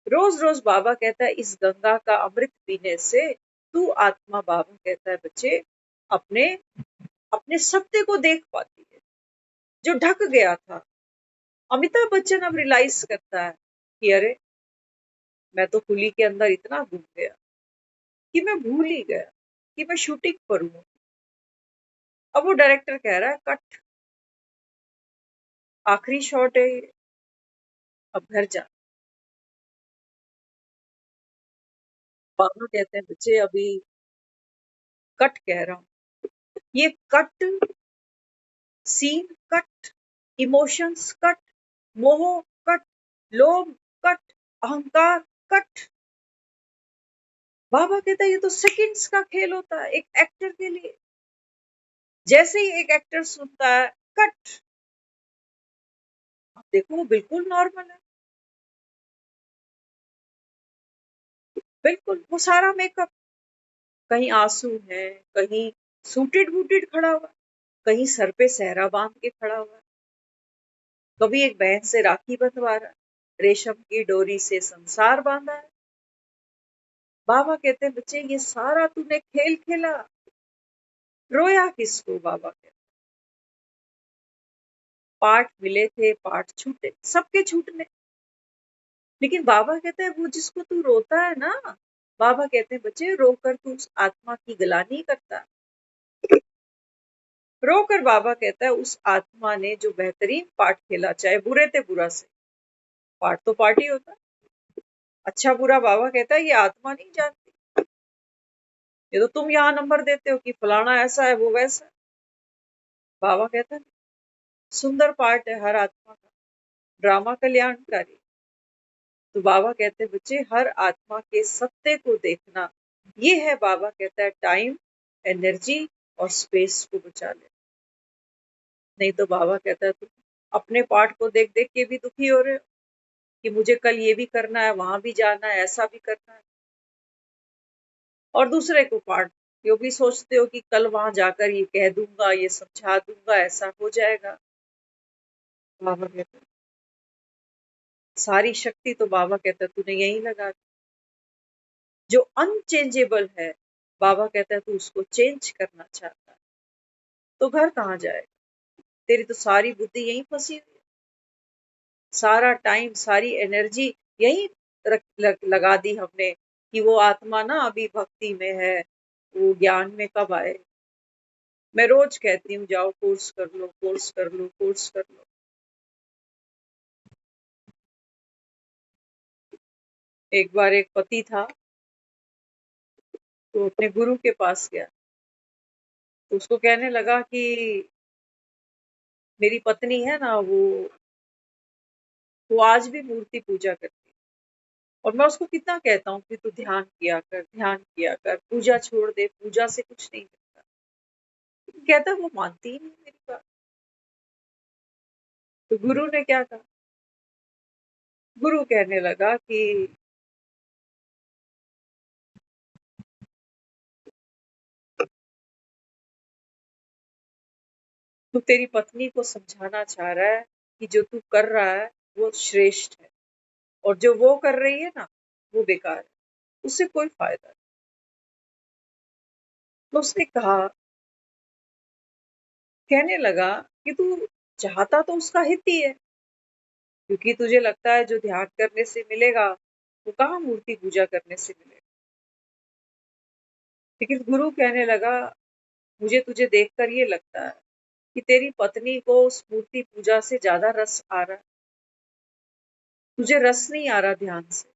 रोज रोज बाबा कहता है इस गंगा का अमृत पीने से तू आत्मा, बाबा कहता है बच्चे अपने अपने सत्य को देख पाती है जो ढक गया था। अमिताभ बच्चन अब रियलाइज करता है कि अरे मैं तो कुली के अंदर इतना घुस गया कि मैं भूल ही गया कि मैं शूटिंग पर हूँ। अब वो डायरेक्टर कह रहा है कट, आखिरी शॉट है ये, अब घर जा। बाबा कहते हैं बच्चे अभी कट कह रहा हूँ, ये cut, scene cut, emotions cut, मोह कट, लोभ कट, अहंकार कट। बाबा कहता है ये तो सेकंड्स का खेल होता है एक एक्टर के लिए। जैसे ही एक एक्टर सुनता है कट, देखो वो बिल्कुल नॉर्मल है, बिल्कुल वो सारा मेकअप, कहीं आंसू है, कहीं सूटेड बूटेड खड़ा हुआ, कहीं सर पे सहरा बांध के खड़ा हुआ, कभी एक बहन से राखी बंधवा रहा है, रेशम की डोरी से संसार बांधा है। बाबा कहते हैं बच्चे ये सारा तूने खेल खेला, रोया किसको? बाबा कहते पाठ मिले थे, पाठ छूटे, सबके छूटने। लेकिन बाबा कहते हैं वो जिसको तू रोता है ना, बाबा कहते हैं बच्चे रोकर तू उस आत्मा की गलानी करता। रोकर बाबा कहता है उस आत्मा ने जो बेहतरीन पाठ खेला, चाहे बुरे थे बुरा से, पाठ तो पाठ ही होता है। अच्छा बुरा बाबा कहता है ये आत्मा नहीं जानती, ये तो तुम यहाँ नंबर देते हो कि फलाना ऐसा है वो वैसा है। बाबा कहता है सुंदर पार्ट है हर आत्मा का, ड्रामा कल्याणकारी। तो बाबा कहते हैं बच्चे हर आत्मा के सत्य को देखना, ये है बाबा कहता है टाइम, एनर्जी और स्पेस को बचा ले। नहीं तो बाबा कहता है तुम अपने पार्ट को देख देख के भी दुखी हो रहे हो कि मुझे कल ये भी करना है, वहां भी जाना है, ऐसा भी करना है। और दूसरे को पार्ट यो भी सोचते हो कि कल वहां जाकर ये कह दूंगा, ये समझा दूंगा, ऐसा हो जाएगा। बाबा कहता है सारी शक्ति तो बाबा कहता है तूने यही लगा दी। जो अनचेंजेबल है बाबा कहता है तू उसको चेंज करना चाहता है, तो घर कहाँ जाएगा? तेरी तो सारी बुद्धि यहीं फंसी हुई है, सारा टाइम सारी एनर्जी यहीं लगा दी हमने कि वो आत्मा ना अभी भक्ति में है, वो ज्ञान में कब आए। मैं रोज कहती हूँ जाओ कोर्स कर लो, कोर्स कर लो, कोर्स कर लो। एक बार एक पति था, तो अपने गुरु के पास गया, तो उसको कहने लगा कि मेरी पत्नी है ना, वो आज भी मूर्ति पूजा करती है, और मैं उसको कितना कहता हूँ कि तू ध्यान किया कर, ध्यान किया कर, पूजा छोड़ दे, पूजा से कुछ नहीं मिलता। कहता वो मानती ही नहीं मेरी बात। तो गुरु ने क्या कहा? गुरु कहने लगा कि तू तेरी पत्नी को समझाना चाह रहा है कि जो तू कर रहा है वो श्रेष्ठ है, और जो वो कर रही है ना वो बेकार है, उससे कोई फायदा नहीं। तो उसने कहा, कहने लगा कि तू चाहता तो उसका हित ही है, क्योंकि तुझे लगता है जो ध्यान करने से मिलेगा वो कहाँ मूर्ति पूजा करने से मिलेगा। लेकिन गुरु कहने लगा मुझे तुझे देखकर ये लगता है कि तेरी पत्नी को उस मूर्ति पूजा से ज्यादा रस आ रहा है, तुझे रस नहीं आ रहा ध्यान से।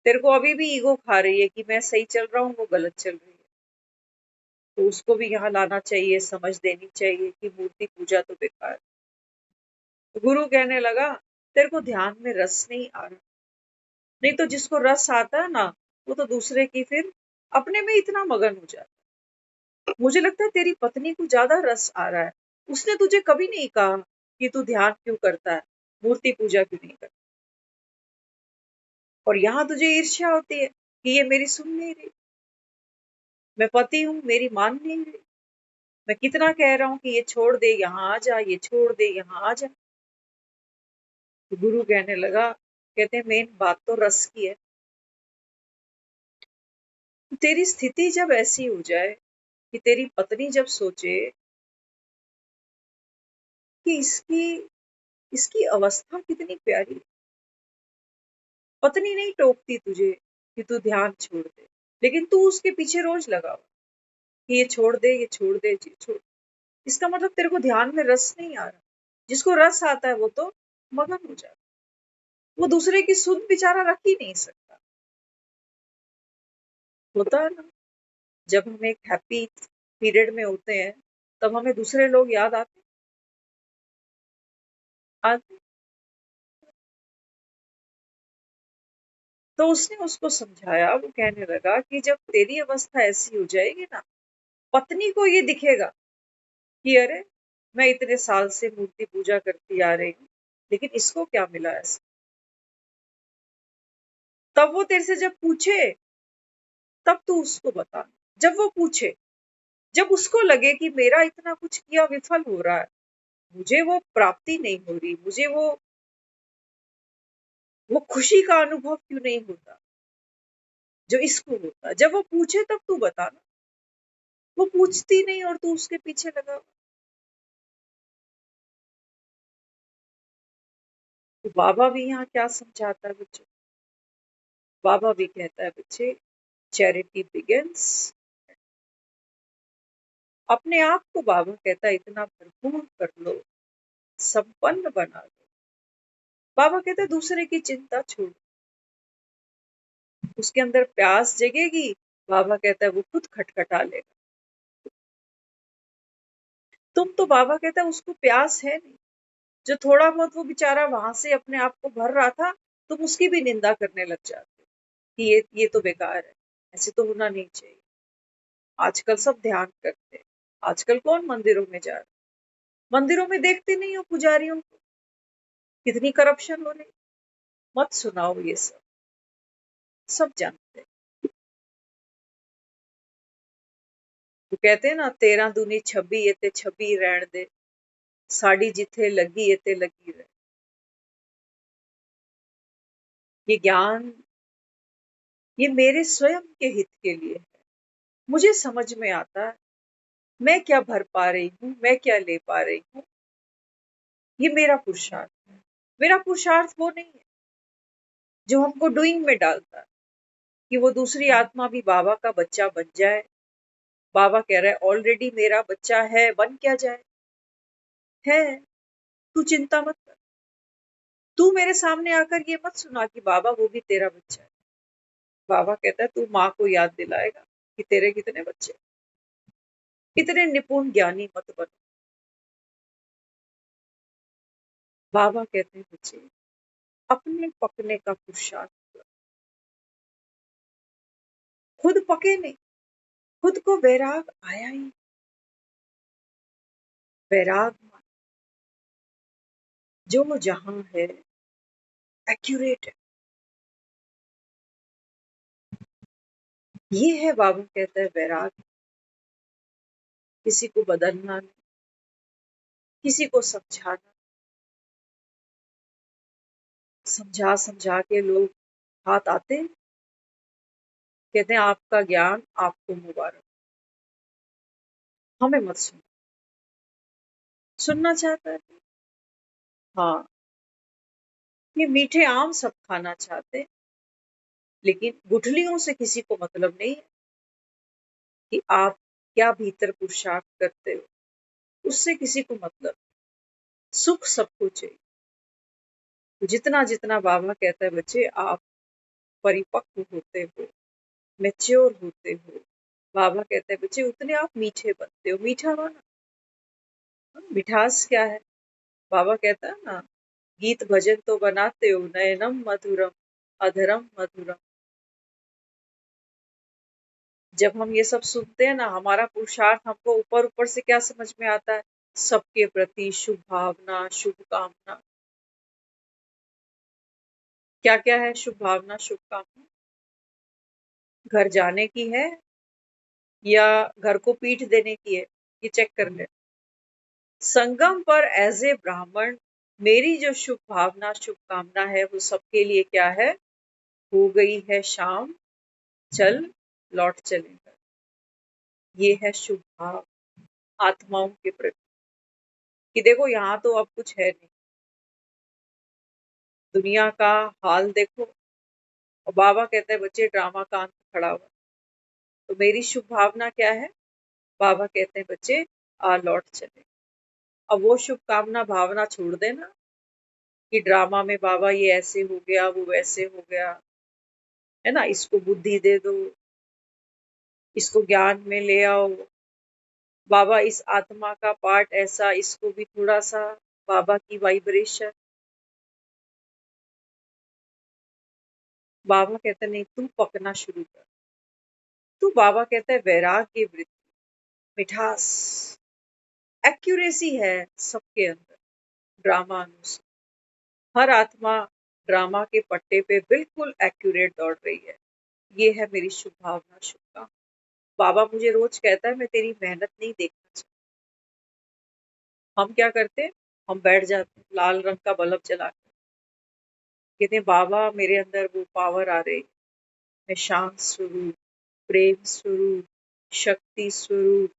तेरे को अभी भी ईगो खा रही है कि मैं सही चल रहा हूँ, वो गलत चल रही है। तो उसको भी यहाँ लाना चाहिए, समझ देनी चाहिए कि मूर्ति पूजा तो बेकार है। तो गुरु कहने लगा तेरे को ध्यान में रस नहीं आ रहा, नहीं तो जिसको रस आता है ना वो तो दूसरे की फिर अपने में इतना मगन हो जाता है। मुझे लगता है तेरी पत्नी को ज्यादा रस आ रहा है, उसने तुझे कभी नहीं कहा कि तू ध्यान क्यों करता है, मूर्ति पूजा क्यों नहीं करता, और यहाँ तुझे ईर्ष्या होती है कि ये मेरी सुन नहीं रही, मैं पति हूँ मेरी मान नहीं रही, मैं कितना कह रहा हूँ कि ये छोड़ दे यहाँ आ जा, ये छोड़ दे यहाँ आ जा। तो गुरु कहने लगा, कहते हैं मेन बात तो रस की है। तो तेरी स्थिति जब ऐसी हो जाए कि तेरी पत्नी जब सोचे कि इसकी इसकी अवस्था कितनी प्यारी है, पत्नी नहीं टोकती तुझे कि तू ध्यान छोड़ दे, लेकिन तू उसके पीछे रोज लगा हुआ कि ये छोड़ दे, ये छोड़ दे, ये छोड़। इसका मतलब तेरे को ध्यान में रस नहीं आ रहा। जिसको रस आता है वो तो मगन हो जाता, वो दूसरे की सुध बेचारा रख ही नहीं सकता। होता है ना, जब हम एक हैप्पी पीरियड में होते हैं तब हमें दूसरे लोग याद आते। तो उसने उसको समझाया, वो कहने लगा कि जब तेरी अवस्था ऐसी हो जाएगी ना, पत्नी को ये दिखेगा कि अरे मैं इतने साल से मूर्ति पूजा करती आ रही हूँ, लेकिन इसको क्या मिला ऐसा। तब वो तेरे से जब पूछे तब तू उसको बता। जब वो पूछे, जब उसको लगे कि मेरा इतना कुछ किया विफल हो रहा है, मुझे वो प्राप्ति नहीं हो रही, मुझे वो वो खुशी का अनुभव क्यों नहीं होता जो इसको होता? जब वो पूछे तब तू बताना। वो पूछती नहीं और तू उसके पीछे लगा हुआ। तो बाबा भी यहाँ क्या समझाता है बच्चों? बाबा भी कहता है बच्चे, चैरिटी बिगिंस। अपने आप को बाबा कहता है इतना भरपूर कर लो, संपन्न बना लो। बाबा कहता है दूसरे की चिंता छोड़ो। उसके अंदर प्यास जगेगी, बाबा कहता है वो खुद खटखटा लेगा। तुम तो बाबा कहता है उसको प्यास है नहीं। जो थोड़ा बहुत वो बेचारा वहां से अपने आप को भर रहा था, तुम उसकी भी निंदा करने लग जाते हो कि ये तो बेकार है, ऐसे तो होना नहीं चाहिए। आजकल सब ध्यान करते हैं। आजकल कौन मंदिरों में जा रहा है? मंदिरों में देखते नहीं हो पुजारियों को कितनी करप्शन हो रही। मत सुनाओ ये सब, सब जानते हैं। तो कहते हैं ना, 13 दूनी 26 ये ते 26 रहन दे, साड़ी जिथे लगी ये ते लगी रहे। ये ज्ञान ये मेरे स्वयं के हित के लिए है। मुझे समझ में आता है मैं क्या भर पा रही हूँ, मैं क्या ले पा रही हूँ। ये मेरा पुरुषार्थ है। मेरा पुरुषार्थ वो नहीं है जो हमको डूइंग में डालता है कि वो दूसरी आत्मा भी बाबा का बच्चा बन जाए। बाबा कह रहा है ऑलरेडी मेरा बच्चा है, बन क्या जाए? है। तू चिंता मत कर। तू मेरे सामने आकर ये मत सुना कि बाबा वो भी तेरा बच्चा है। बाबा कहता है तू माँ को याद दिलाएगा कि तेरे कितने बच्चे। इतने निपुण ज्ञानी मत बनो। बाबा कहते हैं बच्चे अपने पकने का पुरुषार्थ करो। खुद पके नहीं, खुद को वैराग आया ही। वैराग जो जहां है एक्यूरेट है। ये है बाबा कहता है वैराग। किसी को बदलना नहीं, किसी को समझाना। समझा समझा के लोग हाथ आते हैं, कहते हैं आपका ज्ञान आपको मुबारक। हमें मत सुन। सुनना चाहता है? हाँ। ये मीठे आम सब खाना चाहते हैं, लेकिन गुठलियों से किसी को मतलब नहीं है कि आप क्या भीतर पुरुषार्थ करते हो। उससे किसी को मतलब। सुख सबको चाहिए। तो जितना जितना बाबा कहता है बच्चे आप परिपक्व होते हो, मैच्योर होते हो, बाबा कहते हैं बच्चे उतने आप मीठे बनते हो। मीठा बना। मिठास क्या है? बाबा कहता है ना, गीत भजन तो बनाते हो, नयनम मधुरम अधरम मधुरम। जब हम ये सब सुनते हैं ना, हमारा पुरुषार्थ हमको ऊपर ऊपर से क्या समझ में आता है? सबके प्रति शुभ भावना, शुभ कामना। क्या क्या है शुभ भावना, शुभ कामना? घर जाने की है या घर को पीठ देने की है? ये चेक कर ले। संगम पर एज ए ब्राह्मण मेरी जो शुभ भावना, शुभ कामना है वो सबके लिए क्या है? हो गई है शाम, चल लौट चलेगा। ये है शुभ भाव आत्माओं के प्रति कि देखो यहाँ तो अब कुछ है नहीं, दुनिया का हाल देखो। और बाबा कहते हैं बच्चे ड्रामा का अंत खड़ा हुआ। तो मेरी शुभ भावना क्या है? बाबा कहते हैं बच्चे आ लौट चले। अब वो शुभ कामना भावना छोड़ देना कि ड्रामा में बाबा ये ऐसे हो गया, वो वैसे हो गया, है ना, इसको बुद्धि दे दो, इसको ज्ञान में ले आओ। बाबा इस आत्मा का पार्ट ऐसा, इसको भी थोड़ा सा बाबा की वाइब्रेशन। बाबा कहते नहीं तू पकना शुरू कर। तू बाबा कहता है वैराग्य वृत्ति, मिठास, एक्यूरेसी है सबके अंदर। ड्रामा अनुसार हर आत्मा ड्रामा के पट्टे पे बिल्कुल एक्यूरेट दौड़ रही है। ये है मेरी शुभ भावना, शुभकामना। बाबा मुझे रोज कहता है मैं तेरी मेहनत नहीं देखना चाहता। हम क्या करते हैं? हम बैठ जाते हैं लाल रंग का बल्ब जला के कहते हैं बाबा मेरे अंदर वो पावर आ रही, मैं शांत स्वरूप, प्रेम स्वरूप, शक्ति स्वरूप,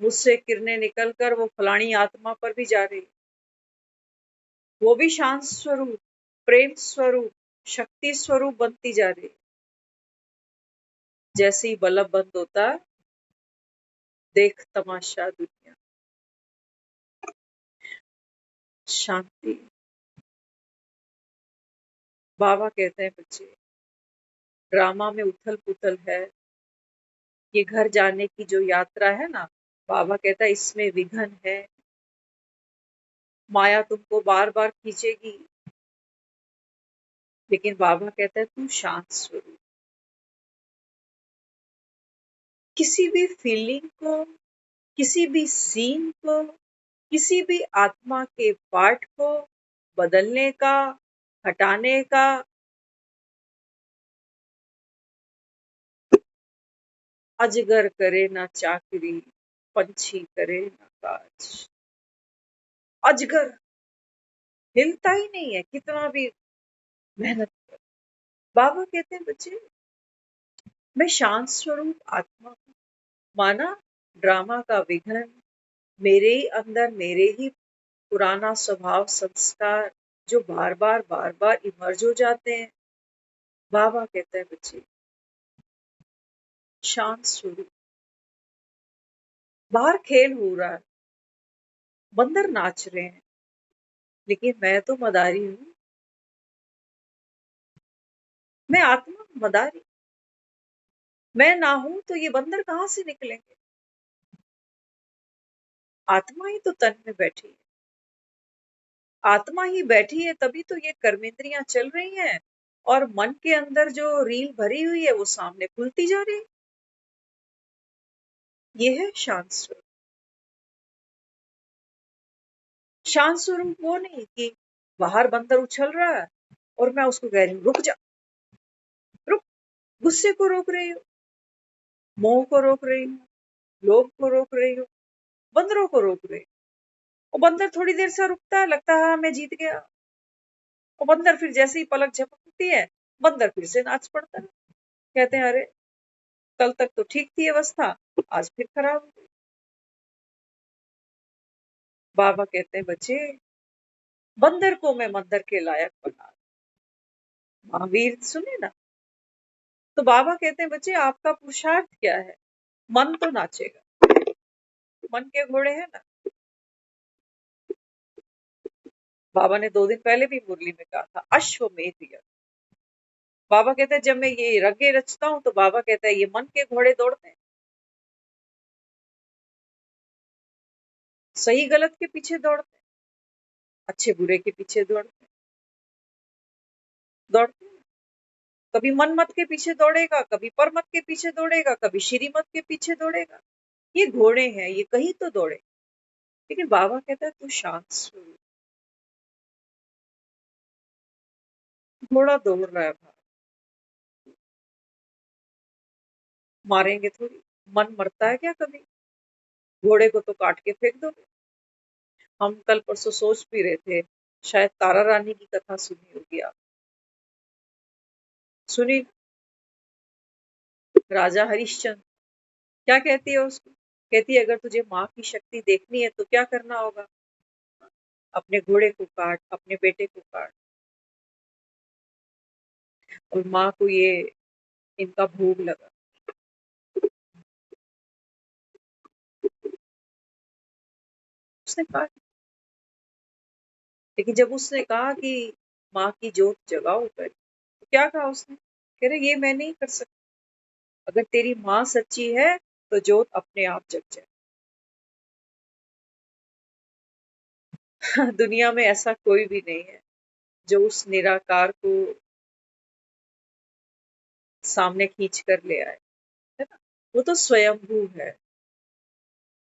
मुझसे किरणें निकलकर वो फलानी आत्मा पर भी जा रही, वो भी शांत स्वरूप, प्रेम स्वरूप, शक्ति स्वरूप बनती जा रही। जैसे ही बल्ब बंद होता, देख तमाशा दुनिया, शांति। बाबा कहते हैं बच्चे, ड्रामा में उथल पुथल है, ये घर जाने की जो यात्रा है ना, बाबा कहता है इसमें विघन है, माया तुमको बार बार खींचेगी, लेकिन बाबा कहता है तू शांत स्वरूप। किसी भी फीलिंग को, किसी भी सीन को, किसी भी आत्मा के पार्ट को बदलने का, हटाने का, अजगर करे ना चाकरी, पंछी करे ना काज। अजगर हिलता ही नहीं है, कितना भी मेहनत कर। बाबा कहते हैं बच्चे, मैं शांत स्वरूप आत्मा हूं। माना ड्रामा का विघन मेरे ही अंदर, मेरे ही पुराना स्वभाव संस्कार जो बार बार इमर्ज हो जाते हैं। बाबा कहते हैं बच्चे, शांत स्वरूप। बाहर खेल हो रहा है, बंदर नाच रहे हैं, लेकिन मैं तो मदारी हूं, मैं आत्मा मदारी। मैं ना हूं तो ये बंदर कहां से निकलेंगे? आत्मा ही तो तन में बैठी है, आत्मा ही बैठी है, तभी तो ये कर्मेंद्रियां चल रही हैं और मन के अंदर जो रील भरी हुई है वो सामने खुलती जा रही है। ये है शांत स्वरूप। शांत स्वरूप वो नहीं कि बाहर बंदर उछल रहा है और मैं उसको कह रही हूँ रुक जा, रुक। गुस्से को रोक रही हूँ, मोह को रोक रही हूँ, लोभ को रोक रही हूँ, बंदरों को रोक रही हूँ। वो बंदर थोड़ी देर से रुकता है, लगता है हाँ मैं जीत गया। वो बंदर फिर जैसे ही पलक झपकती है, बंदर फिर से नाच पड़ता है। कहते हैं अरे कल तक तो ठीक थी अवस्था, आज फिर खराब हो गई। बाबा कहते हैं बच्चे, बंदर को मैं मंदिर के लायक बना। महावीर सुने ना, तो बाबा कहते हैं बच्चे आपका पुरुषार्थ क्या है? मन तो नाचेगा, मन के घोड़े हैं ना। बाबा ने 2 दिन पहले भी मुरली में कहा था अश्वमेध यज्ञ। बाबा कहते हैं जब मैं ये रगे रचता हूं तो बाबा कहता है ये मन के घोड़े दौड़ते हैं, सही गलत के पीछे दौड़ते हैं, अच्छे बुरे के पीछे दौड़ते हैं। कभी मन मत के पीछे दौड़ेगा, कभी पर मत के पीछे दौड़ेगा, कभी श्री मत के पीछे दौड़ेगा। ये घोड़े हैं, ये कहीं तो दौड़े। लेकिन बाबा कहता है तू शांत स्वरूप। घोड़ा दौड़ रहा है बाहर, मारेंगे थोड़ी, मन मरता है क्या कभी? घोड़े को तो काट के फेंक दोगे। हम कल परसों सोच भी रहे थे, शायद तारा रानी की कथा सुनी होगी आप। सुनी? राजा हरिश्चंद्र क्या कहती है उसको? कहती है अगर तुझे माँ की शक्ति देखनी है तो क्या करना होगा? अपने घोड़े को काट, अपने बेटे को काट। और माँ को ये इनका भोग लगा। उसने कहा, लेकिन जब उसने कहा कि माँ की जोत जगाओ कर, तो क्या कहा उसने? कह रहे ये मैं नहीं कर सकती, अगर तेरी माँ सच्ची है तो जोत अपने आप जग जाए। दुनिया में ऐसा कोई भी नहीं है जो उस निराकार को सामने खींच कर ले आए, है ना? वो तो स्वयंभू है,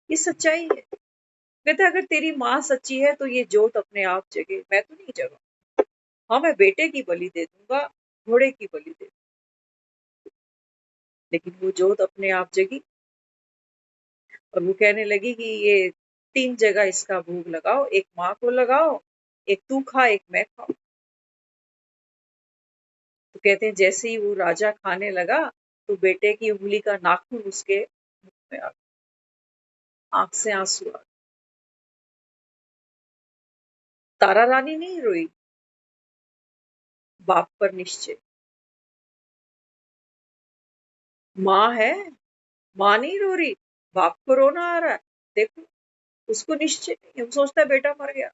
ये सच्चाई है। कहते अगर तेरी माँ सच्ची है तो ये जोत अपने आप जगे, मैं तो नहीं जगा। हाँ मैं बेटे की बलि दे दूंगा, घोड़े की बलि दे दूंगा, लेकिन वो जोत अपने आप जगी। और वो कहने लगी कि ये 3 जगह इसका भोग लगाओ, एक माँ को लगाओ, एक तू खा, एक मैं खाऊं। तो कहते हैं जैसे ही वो राजा खाने लगा तो बेटे की उंगली का नाखून उसके मुंह में आ गया, आंख से आंसू आ गए। तारा रानी नहीं रोई, बाप पर निश्चय। माँ है, माँ नहीं रो रही, बाप को रोना आ रहा है। देखो, उसको निश्चय नहीं है, वो सोचता है बेटा मर गया,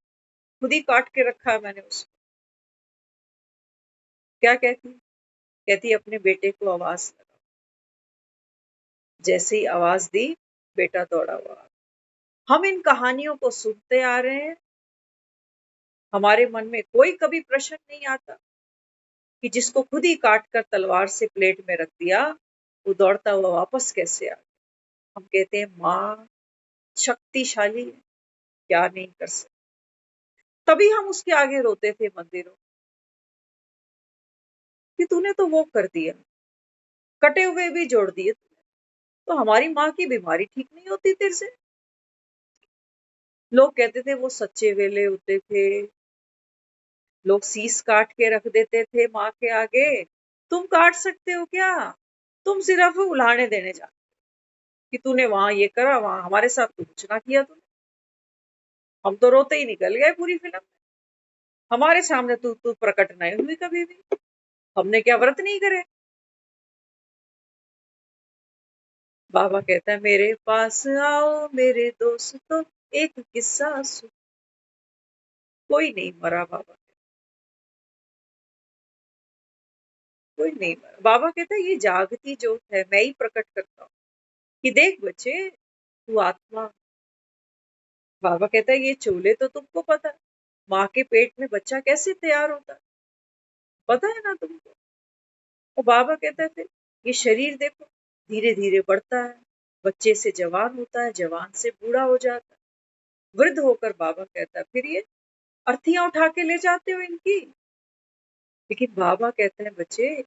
खुद ही काट के रखा है मैंने उसको। क्या कहती है? कहती है अपने बेटे को आवाज लगा। जैसे ही आवाज दी, बेटा दौड़ा हुआ आ गया। हम इन कहानियों को सुनते आ रहे हैं, हमारे मन में कोई कभी प्रश्न नहीं आता कि जिसको खुद ही काट कर तलवार से प्लेट में रख दिया, वो दौड़ता हुआ वापस कैसे आ गया। हम कहते हैं माँ शक्तिशाली है, क्या नहीं कर सकती। तभी हम उसके आगे रोते थे मंदिरों कि तूने तो वो कर दिया, कटे हुए भी जोड़ दिए तूने, तो हमारी माँ की बीमारी ठीक नहीं होती तेरे से। लोग कहते थे वो सच्चे वेले होते थे, लोग सीस काट के रख देते थे माँ के आगे। तुम काट सकते हो क्या? तुम सिर्फ उल्हाड़े देने जा कि तूने वहां ये करा, वहां हमारे साथ तो कुछ ना किया तूने। हम तो रोते ही निकल गए पूरी फिल्म में। हमारे सामने तू तू प्रकट नहीं हुई कभी भी। हमने क्या व्रत नहीं करे? बाबा कहता है मेरे पास आओ मेरे दोस्तों, एक किस्सा सुन। कोई नहीं मरा बाबा, कोई नहीं मरा। बाबा कहता है ये जागती ज्योत है, मैं ही प्रकट करता हूँ कि देख बच्चे, तू आत्मा। बाबा कहता है ये चोले तो तुमको पता है, माँ के पेट में बच्चा कैसे तैयार होता है, पता है ना तुमको। और बाबा कहता है फिर ये शरीर देखो, धीरे धीरे बढ़ता है, बच्चे से जवान होता है, जवान से बूढ़ा हो जाता है, वृद्ध होकर बाबा कहता है फिर ये अर्थियां उठा के ले जाते हो इनकी। लेकिन बाबा कहते हैं बच्चे,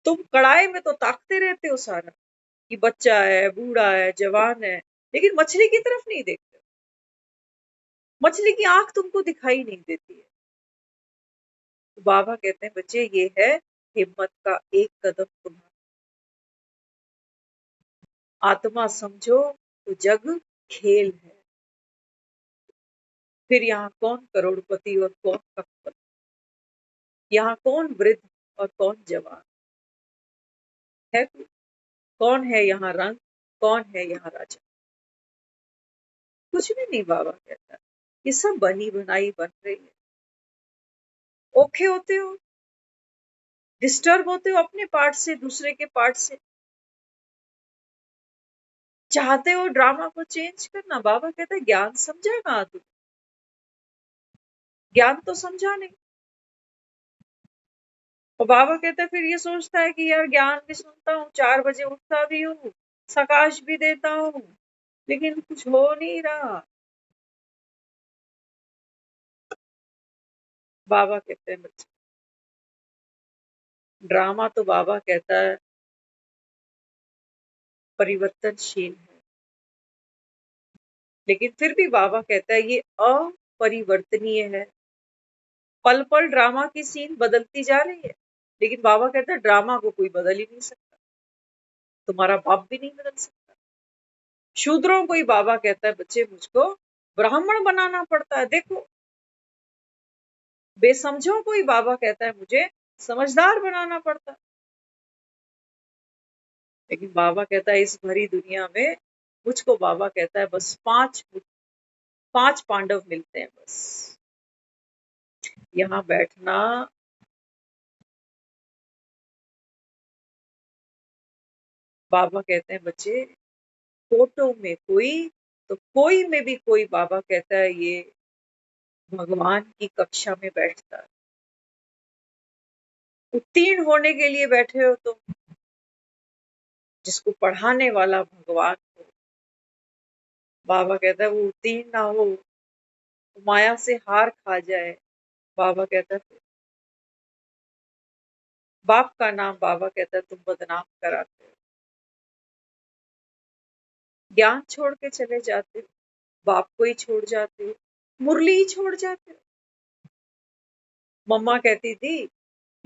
तुम कड़ाई में तो ताकते रहते हो सारा कि बच्चा है, बूढ़ा है, जवान है, लेकिन मछली की तरफ नहीं देखते। मछली की आंख तुमको दिखाई नहीं देती है। तो बाबा कहते हैं बच्चे ये है हिम्मत का एक कदम तुम्हारा। आत्मा समझो तो जग खेल है। फिर यहाँ कौन करोड़पति और कौन करोड़पति, यहाँ कौन वृद्ध और कौन जवान है? कौन है यहाँ रंग, कौन है यहाँ राजा? कुछ भी नहीं। बाबा कहता है ये सब बनी बनाई बन रही है। ओखे होते हो, डिस्टर्ब होते हो अपने पार्ट से, दूसरे के पार्ट से, चाहते हो ड्रामा को चेंज करना। बाबा कहता है ज्ञान समझा कहाँ तू? ज्ञान तो समझा नहीं। और बाबा कहता है फिर ये सोचता है कि यार ज्ञान भी सुनता हूँ, 4 बजे उठता भी हूँ, सकाश भी देता हूँ, लेकिन कुछ हो नहीं रहा। बाबा कहते हैं बच्चे, ड्रामा तो बाबा कहता है परिवर्तनशील है, लेकिन फिर भी बाबा कहता है ये अपरिवर्तनीय है। पल पल ड्रामा की सीन बदलती जा रही है, लेकिन बाबा कहता है ड्रामा को कोई बदल ही नहीं सकता, तुम्हारा बाप भी नहीं बदल सकता। शूद्रों को ही बाबा कहता है बच्चे मुझको ब्राह्मण बनाना पड़ता है। देखो, बेसमझों को ही बाबा कहता है मुझे समझदार बनाना पड़ता है। लेकिन बाबा कहता है इस भरी दुनिया में मुझको, बाबा कहता है बस पांच पांडव मिलते हैं बस। यहाँ बैठना, बाबा कहते हैं बच्चे फोटो में कोई, तो कोई में भी कोई, बाबा कहता है ये भगवान की कक्षा में बैठता है। उत्तीर्ण होने के लिए बैठे हो तुम, जिसको पढ़ाने वाला भगवान हो। बाबा कहता है वो उत्तीर्ण ना हो, माया से हार खा जाए। बाबा कहता है बाप का नाम, बाबा कहता है तुम बदनाम कराते हो, ज्ञान छोड़ के चले जाते हो, बाप को ही छोड़ जाते हो, मुरली ही छोड़ जाते हो। मम्मा कहती थी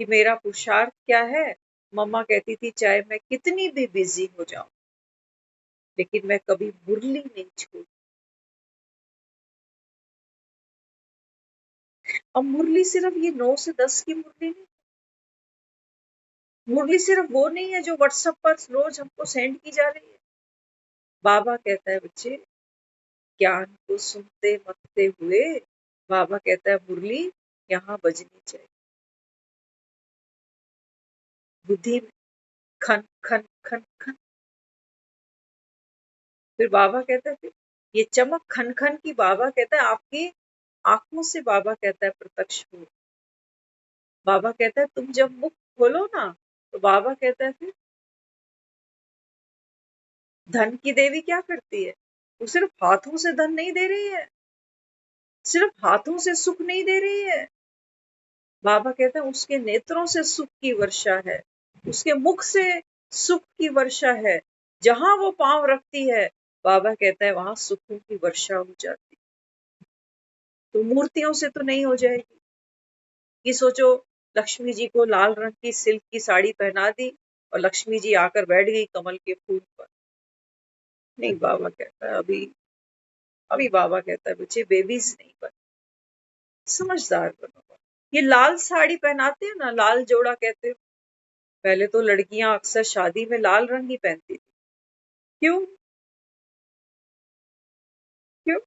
कि मेरा पुरुषार्थ क्या है। मम्मा कहती थी चाहे मैं कितनी भी बिजी हो जाऊं, लेकिन मैं कभी मुरली नहीं छोड़ी। अब मुरली सिर्फ ये 9 से 10 की मुरली नहीं, मुरली सिर्फ वो नहीं है जो व्हाट्सएप पर रोज हमको सेंड की जा रही है। बाबा कहता है बच्चे, ज्ञान को सुनते मथते हुए बाबा कहता है मुरली यहाँ बजनी चाहिए, बुद्धि में खन खन खन खन। फिर बाबा कहता है फिर ये चमक खन खन की बाबा कहता है आपकी आंखों से बाबा कहता है प्रत्यक्ष हो। बाबा कहता है तुम जब मुख खोलो ना, तो बाबा कहता है फिर धन की देवी क्या करती है, वो सिर्फ हाथों से धन नहीं दे रही है, सिर्फ हाथों से सुख नहीं दे रही है। बाबा कहते हैं उसके नेत्रों से सुख की वर्षा है, उसके मुख से सुख की वर्षा है। जहां वो पांव रखती है, बाबा कहता है वहां सुखों की वर्षा हो जाती। तो मूर्तियों से तो नहीं हो जाएगी। ये सोचो लक्ष्मी जी को लाल रंग की सिल्क की साड़ी पहना दी और लक्ष्मी जी आकर बैठ गई कमल के फूल पर। नहीं, बाबा कहता है अभी अभी बाबा कहता है बच्चे बेबीज नहीं बन, समझदार बनो। ये लाल साड़ी पहनाते हैं ना, लाल जोड़ा कहते हैं। पहले तो लड़कियां अक्सर शादी में लाल रंग ही पहनती थी। क्यों? क्यों?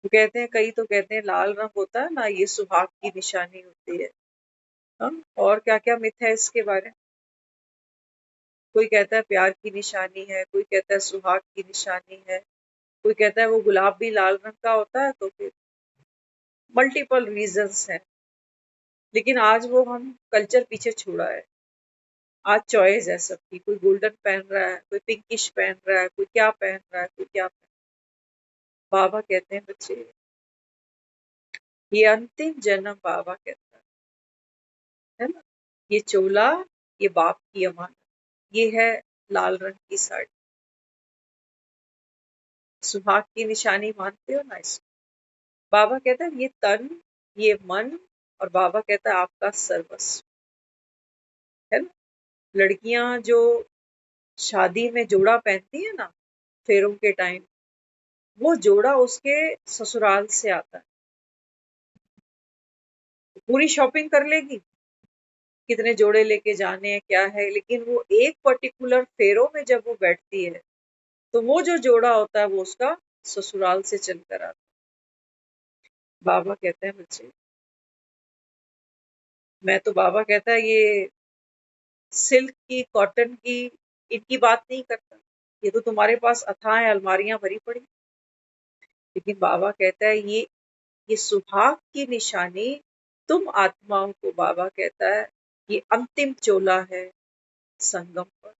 तो कहते हैं, कई तो कहते हैं लाल रंग होता है ना, ये सुहाग की निशानी होती है। हम और क्या क्या मिथ है इसके बारे में। कोई कहता है प्यार की निशानी है, कोई कहता है सुहाग की निशानी है, कोई कहता है वो गुलाब भी लाल रंग का होता है। तो फिर मल्टीपल रीजंस हैं, लेकिन आज वो हम कल्चर पीछे छोड़ा है। आज चॉइस है सबकी, कोई गोल्डन पहन रहा है, कोई पिंकिश पहन रहा है, कोई क्या पहन रहा है, कोई क्या पहन। बाबा कहते हैं बच्चे ये अंतिम जन्म, बाबा कहता है ना, ये चोला, ये बाप की अमानत, ये है लाल रंग की साड़ी। सुहाग की निशानी मानते हो ना इसको। बाबा कहता है ये तन, ये मन, और बाबा कहता है आपका सर्वस्व है ना। लड़कियां जो शादी में जोड़ा पहनती है ना, फेरों के टाइम, वो जोड़ा उसके ससुराल से आता है। पूरी शॉपिंग कर लेगी, कितने जोड़े लेके जाने हैं क्या है, लेकिन वो एक पर्टिकुलर फेरों में जब वो बैठती है, तो वो जो जोड़ा होता है वो उसका ससुराल से चलकर आता है। बाबा कहते हैं बच्चे, मैं तो बाबा कहता है ये सिल्क की, कॉटन की, इनकी बात नहीं करता। ये तो तुम्हारे पास अथाह अलमारियां भरी पड़ी। लेकिन बाबा कहता है ये सुहाग की निशानी तुम आत्माओं को, बाबा कहता है ये अंतिम चोला है संगम पर,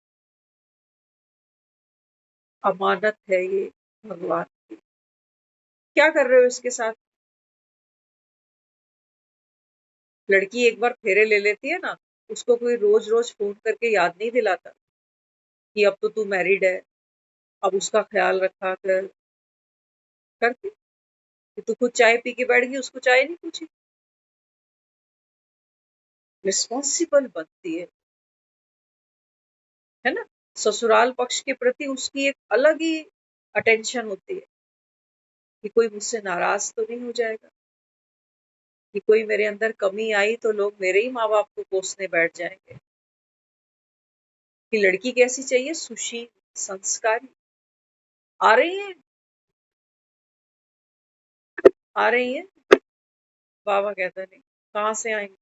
अमानत है ये भगवान की। क्या कर रहे हो इसके साथ। लड़की एक बार फेरे ले लेती है ना, उसको कोई रोज रोज फोन करके याद नहीं दिलाता कि अब तो तू मैरिड है, अब उसका ख्याल रखा कर। करती कि तू खुद चाय पी के बैठ गई, उसको चाय नहीं पूछी। रिस्पॉन्सिबल बनती है ना। ससुराल पक्ष के प्रति उसकी एक अलग ही अटेंशन होती है कि कोई मुझसे नाराज तो नहीं हो जाएगा, कि कोई मेरे अंदर कमी आई तो लोग मेरे ही माँ बाप को कोसने बैठ जाएंगे। कि लड़की कैसी चाहिए, सुशील, संस्कारी। आ रही है, आ रही है। बाबा कहता नहीं, कहाँ से आएंगे।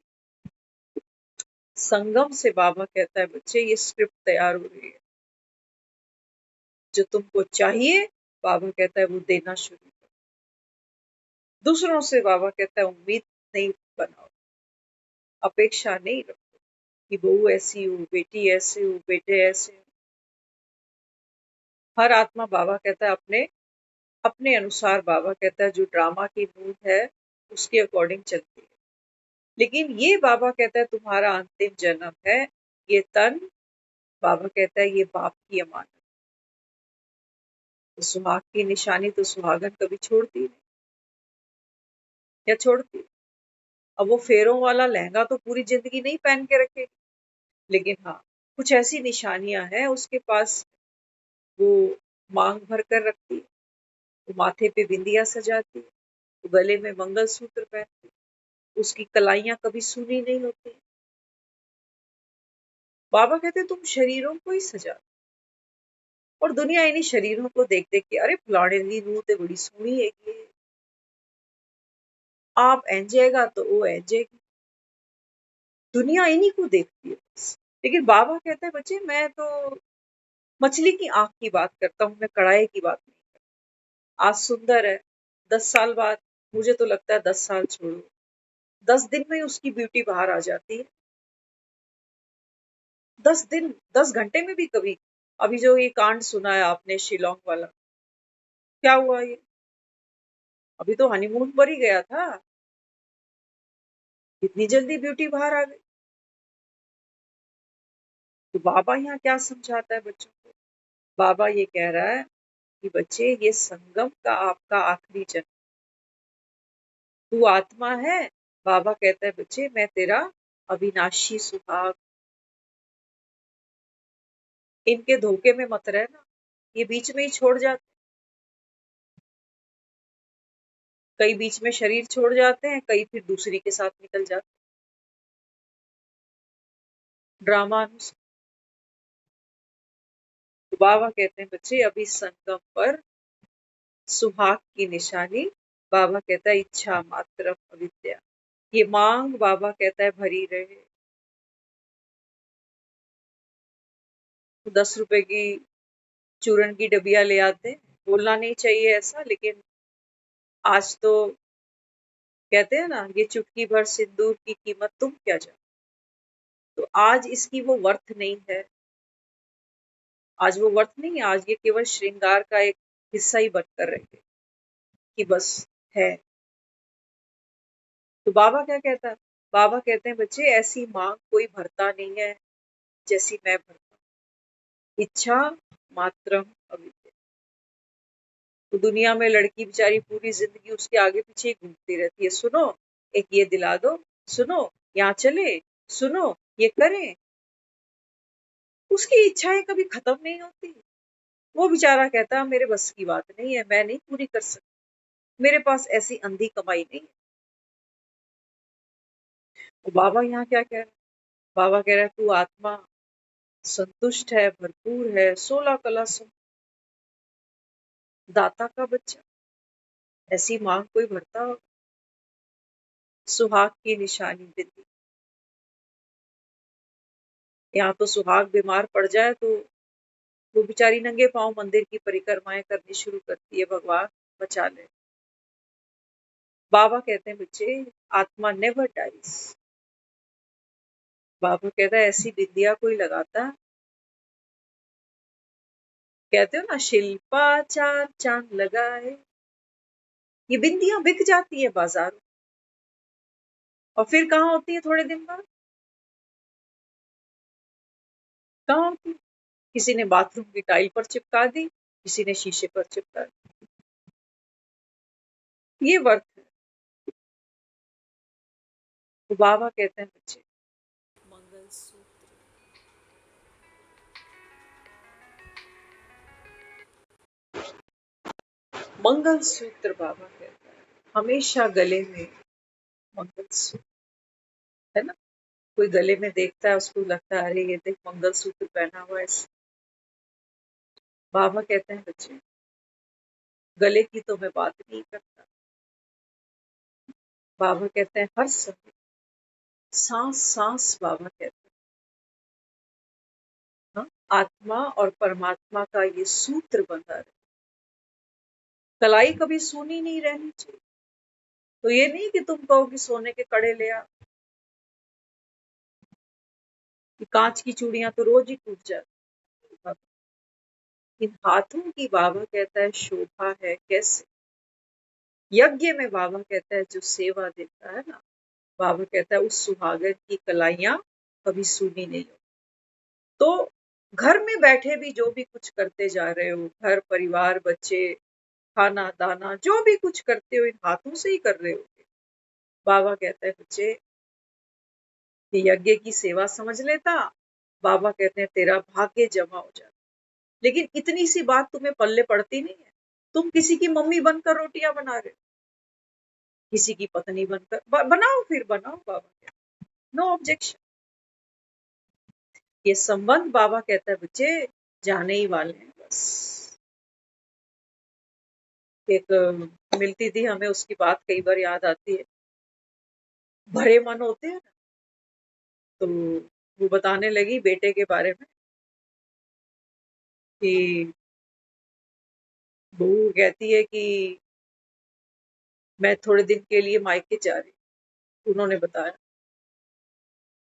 संगम से बाबा कहता है बच्चे ये स्क्रिप्ट तैयार हो रही है, जो तुमको चाहिए बाबा कहता है वो देना शुरू करो। दूसरों से बाबा कहता है उम्मीद नहीं बनाओ, अपेक्षा नहीं रखो कि बहू ऐसी हो, बेटी ऐसे हो, बेटे ऐसे हो। हर आत्मा बाबा कहता है अपने अपने अनुसार, बाबा कहता है जो ड्रामा की नून है उसके अकॉर्डिंग चलती है। लेकिन ये बाबा कहता है तुम्हारा अंतिम जन्म है, ये तन, बाबा कहता है ये बाप की अमानत। तो सुहाग की निशानी तो सुहागन कभी छोड़ती नहीं, या छोड़ती। अब वो फेरों वाला लहंगा तो पूरी जिंदगी नहीं पहन के रखेगी, लेकिन हाँ कुछ ऐसी निशानियां हैं उसके पास, वो मांग भर कर रखती है, वो माथे पे बिंदिया सजाती है, वो गले में मंगलसूत्र पहनती है, उसकी कलाइयां कभी सूनी नहीं होती। बाबा कहते तुम शरीरों को ही सजा, और दुनिया इन्हीं शरीरों को देख देख के अरे फलाने दी नूं ते बड़ी सोहनी हैगी, आप एंजेगा तो वो एंजेगी, दुनिया इन्हीं को देखती है बस। लेकिन बाबा कहता है बच्चे मैं तो मछली की आंख की बात करता हूँ, मैं कढ़ाई की बात नहीं करता। आज सुंदर है, 10 साल बाद मुझे तो लगता है 10 साल छोड़ो, 10 दिन में उसकी ब्यूटी बाहर आ जाती है। 10 दिन, 10 घंटे में भी कभी। अभी जो ये कांड सुना है आपने शिलोंग वाला, क्या हुआ ये? अभी तो हनीमून पर ही गया था, इतनी जल्दी ब्यूटी बाहर आ गई। तो बाबा यहाँ क्या समझाता है बच्चों को? बाबा ये कह रहा है कि बच्चे ये संगम का आपका आखिरी जन्म, तू आत्मा है। बाबा कहता है बच्चे मैं तेरा अविनाशी सुहाग, इनके धोखे में मत रहना, ये बीच में ही छोड़ जाते, कई बीच में शरीर छोड़ जाते हैं, कई फिर दूसरी के साथ निकल जाते हैं, ड्रामा अनुसार। तो बाबा कहते हैं बच्चे अभी संगम पर सुहाग की निशानी, बाबा कहता है इच्छा मात्र अविद्या, ये मांग बाबा कहता है भरी रहे। 10 रुपए की चूरन की डबिया ले आते हैं, बोलना नहीं चाहिए ऐसा, लेकिन आज तो कहते हैं ना ये चुटकी भर सिंदूर की कीमत तुम क्या जानो, तो आज इसकी वो वर्थ नहीं है, आज वो वर्थ नहीं है, आज ये केवल श्रृंगार का एक हिस्सा ही बनकर रह गए कि बस है। तो बाबा क्या कहता है? बाबा कहते हैं बच्चे ऐसी मांग कोई भरता नहीं है जैसी मैं भरता हूं। इच्छा मात्रम अविद्या। तो दुनिया में लड़की बेचारी पूरी जिंदगी उसके आगे पीछे ही घूमती रहती है, सुनो एक ये दिला दो, सुनो यहाँ चले, सुनो ये करें, उसकी इच्छाएं कभी खत्म नहीं होती। वो बेचारा कहता है मेरे बस की बात नहीं है, मैं नहीं पूरी कर सकता, मेरे पास ऐसी अंधी कमाई नहीं है। तो बाबा यहाँ क्या कह रहे हैं? बाबा कह रहा है तू आत्मा संतुष्ट है, भरपूर है, 16 कला दाता का बच्चा, ऐसी मांग कोई भरता हो? सुहाग की निशानी बिंदी, यहाँ तो सुहाग बीमार पड़ जाए तो वो बेचारी नंगे पांव मंदिर की परिक्रमाएं करनी शुरू करती है, भगवान बचा ले। बाबा कहते हैं बच्चे आत्मा नेवर डाइज, बाबा कहता है ऐसी बिंदिया कोई लगाता, कहते हो ना शिल्पा चार चांद लगाए, ये बिंदियां बिक जाती है बाजार में, और फिर कहाँ होती है थोड़े दिन बाद? कहाँ होती है? किसी ने बाथरूम की टाइल पर चिपका दी, किसी ने शीशे पर चिपका दी, ये वर्थ है। तो बाबा कहते हैं बच्चे मंगलसूत्र, मंगलसूत्र बाबा कहता है हमेशा गले में मंगलसूत्र, है ना? कोई गले में देखता है उसको लगता है अरे ये देख मंगलसूत्र पहना हुआ है। बाबा कहते हैं बच्चे गले की तो मैं बात नहीं करता, बाबा कहते हैं हर समय सांस सांस, बाबा कहते हैं हाँ, आत्मा और परमात्मा का ये सूत्र बंधा है, कलाई कभी सूनी नहीं रहनी चाहिए। तो ये नहीं कि तुम कहो कि सोने के कड़े ले आ, कि कांच की चूड़ियां तो रोज ही टूट जाती, इन हाथों की बाबा कहता है शोभा है कैसे। यज्ञ में बाबा कहता है जो सेवा देता है ना, बाबा कहता है उस सुहागन की कलाइयां कभी सूनी नहीं हो। तो घर में बैठे भी जो भी कुछ करते जा रहे हो, घर परिवार बच्चे खाना दाना जो भी कुछ करते हो इन हाथों से ही कर रहे हो, बाबा कहता है बच्चे कि यज्ञ की सेवा समझ लेता, बाबा कहते हैं तेरा भाग्य जमा हो जाता। लेकिन इतनी सी बात तुम्हें पल्ले पड़ती नहीं है। तुम किसी की मम्मी बनकर रोटियां बना रहे हो, किसी की पत्नी बनकर बनाओ, फिर बनाओ, बाबा कहते नो ऑब्जेक्शन। ये संबंध बाबा कहता है बच्चे जाने ही वाले हैं बस। एक मिलती थी हमें, उसकी बात कई बार याद आती है। भरे मन होते हैं ना, तो वो बताने लगी बेटे के बारे में कि बहू कहती है कि मैं थोड़े दिन के लिए मायके जा रही हूँ। उन्होंने बताया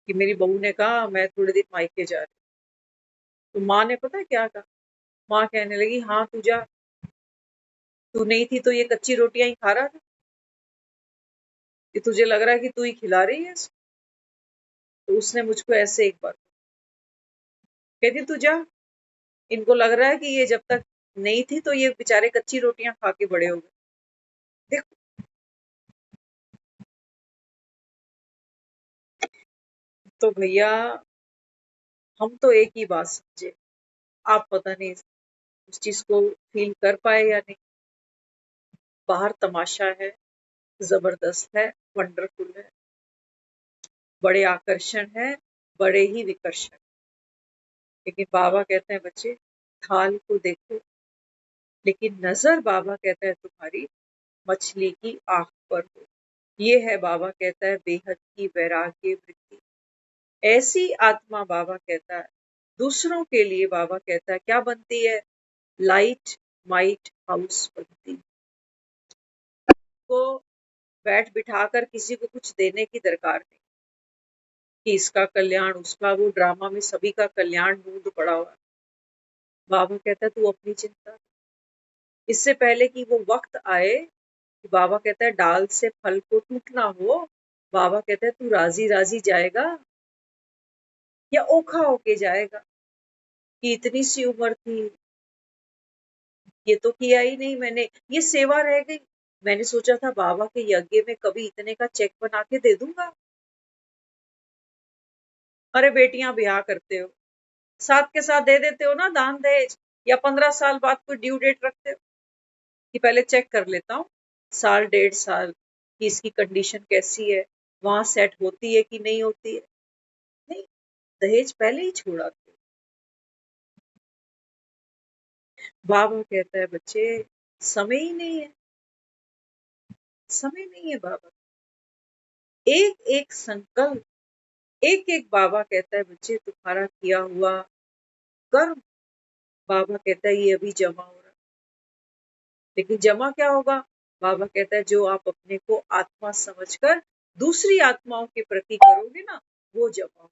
कि मेरी बहू ने कहा मैं थोड़े दिन मायके जा रही हूँ। तो माँ ने पता है क्या कहा? माँ कहने लगी हाँ तू जा, तू नहीं थी तो ये कच्ची रोटियां ही खा रहा था, कि तुझे लग रहा है कि तू ही खिला रही है इसको। तो उसने मुझको ऐसे एक बार कहती तू जा, इनको लग रहा है कि ये जब तक नहीं थी तो ये बेचारे कच्ची रोटियां खा के बड़े हो गए। देखो, तो भैया हम तो एक ही बात समझे, आप पता नहीं उस चीज को फील कर पाए या नहीं। बाहर तमाशा है, जबरदस्त है, वंडरफुल है, बड़े आकर्षण है, बड़े ही विकर्षण। लेकिन बाबा कहते हैं बच्चे थाल को देखो, लेकिन नजर बाबा कहता है तुम्हारी मछली की आंख पर हो। ये है बाबा कहता है बेहद की वैराग्य वृत्ति। ऐसी आत्मा बाबा कहता है दूसरों के लिए, बाबा कहता है क्या बनती है? लाइट माइट हाउस बनती। को बैठ बिठाकर किसी को कुछ देने की दरकार नहीं कि इसका कल्याण उसका, वो ड्रामा में सभी का कल्याण ढूंढ पड़ा हुआ है। बाबा कहता है तू अपनी चिंता कर। इससे पहले कि वो वक्त आए कि बाबा कहता है डाल से फल को टूटना हो, बाबा कहता है तू राजी राजी जाएगा या ओखा होके जाएगा कि इतनी सी उम्र थी, ये तो किया ही नहीं मैंने, ये सेवा रह गई। मैंने सोचा था बाबा के यज्ञ में कभी इतने का चेक बना के दे दूंगा। अरे बेटियां ब्याह करते हो, साथ के साथ दे देते हो ना दान दहेज, या 15 साल बाद कोई ड्यू डेट रखते हो कि पहले चेक कर लेता हूँ साल 1.5 साल कि इसकी कंडीशन कैसी है, वहां सेट होती है कि नहीं होती है। नहीं, दहेज पहले ही छोड़ा। बाबा कहता है बच्चे समय ही नहीं है, समय नहीं है बाबा। एक एक संकल्प, एक एक, बाबा कहता है बच्चे तुम्हारा किया हुआ कर्म, बाबा कहता है ये अभी जमा हो रहा है। लेकिन जमा क्या होगा? बाबा कहता है जो आप अपने को आत्मा समझकर दूसरी आत्माओं के प्रति करोगे ना, वो जमा हो।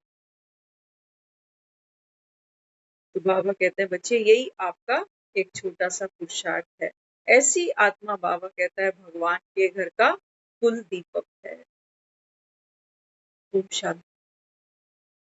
तो बाबा कहते हैं बच्चे यही आपका एक छोटा सा पुरुषार्थ है। ऐसी आत्मा, बाबा कहता है, भगवान के घर का कुल दीपक है। ओम शांति।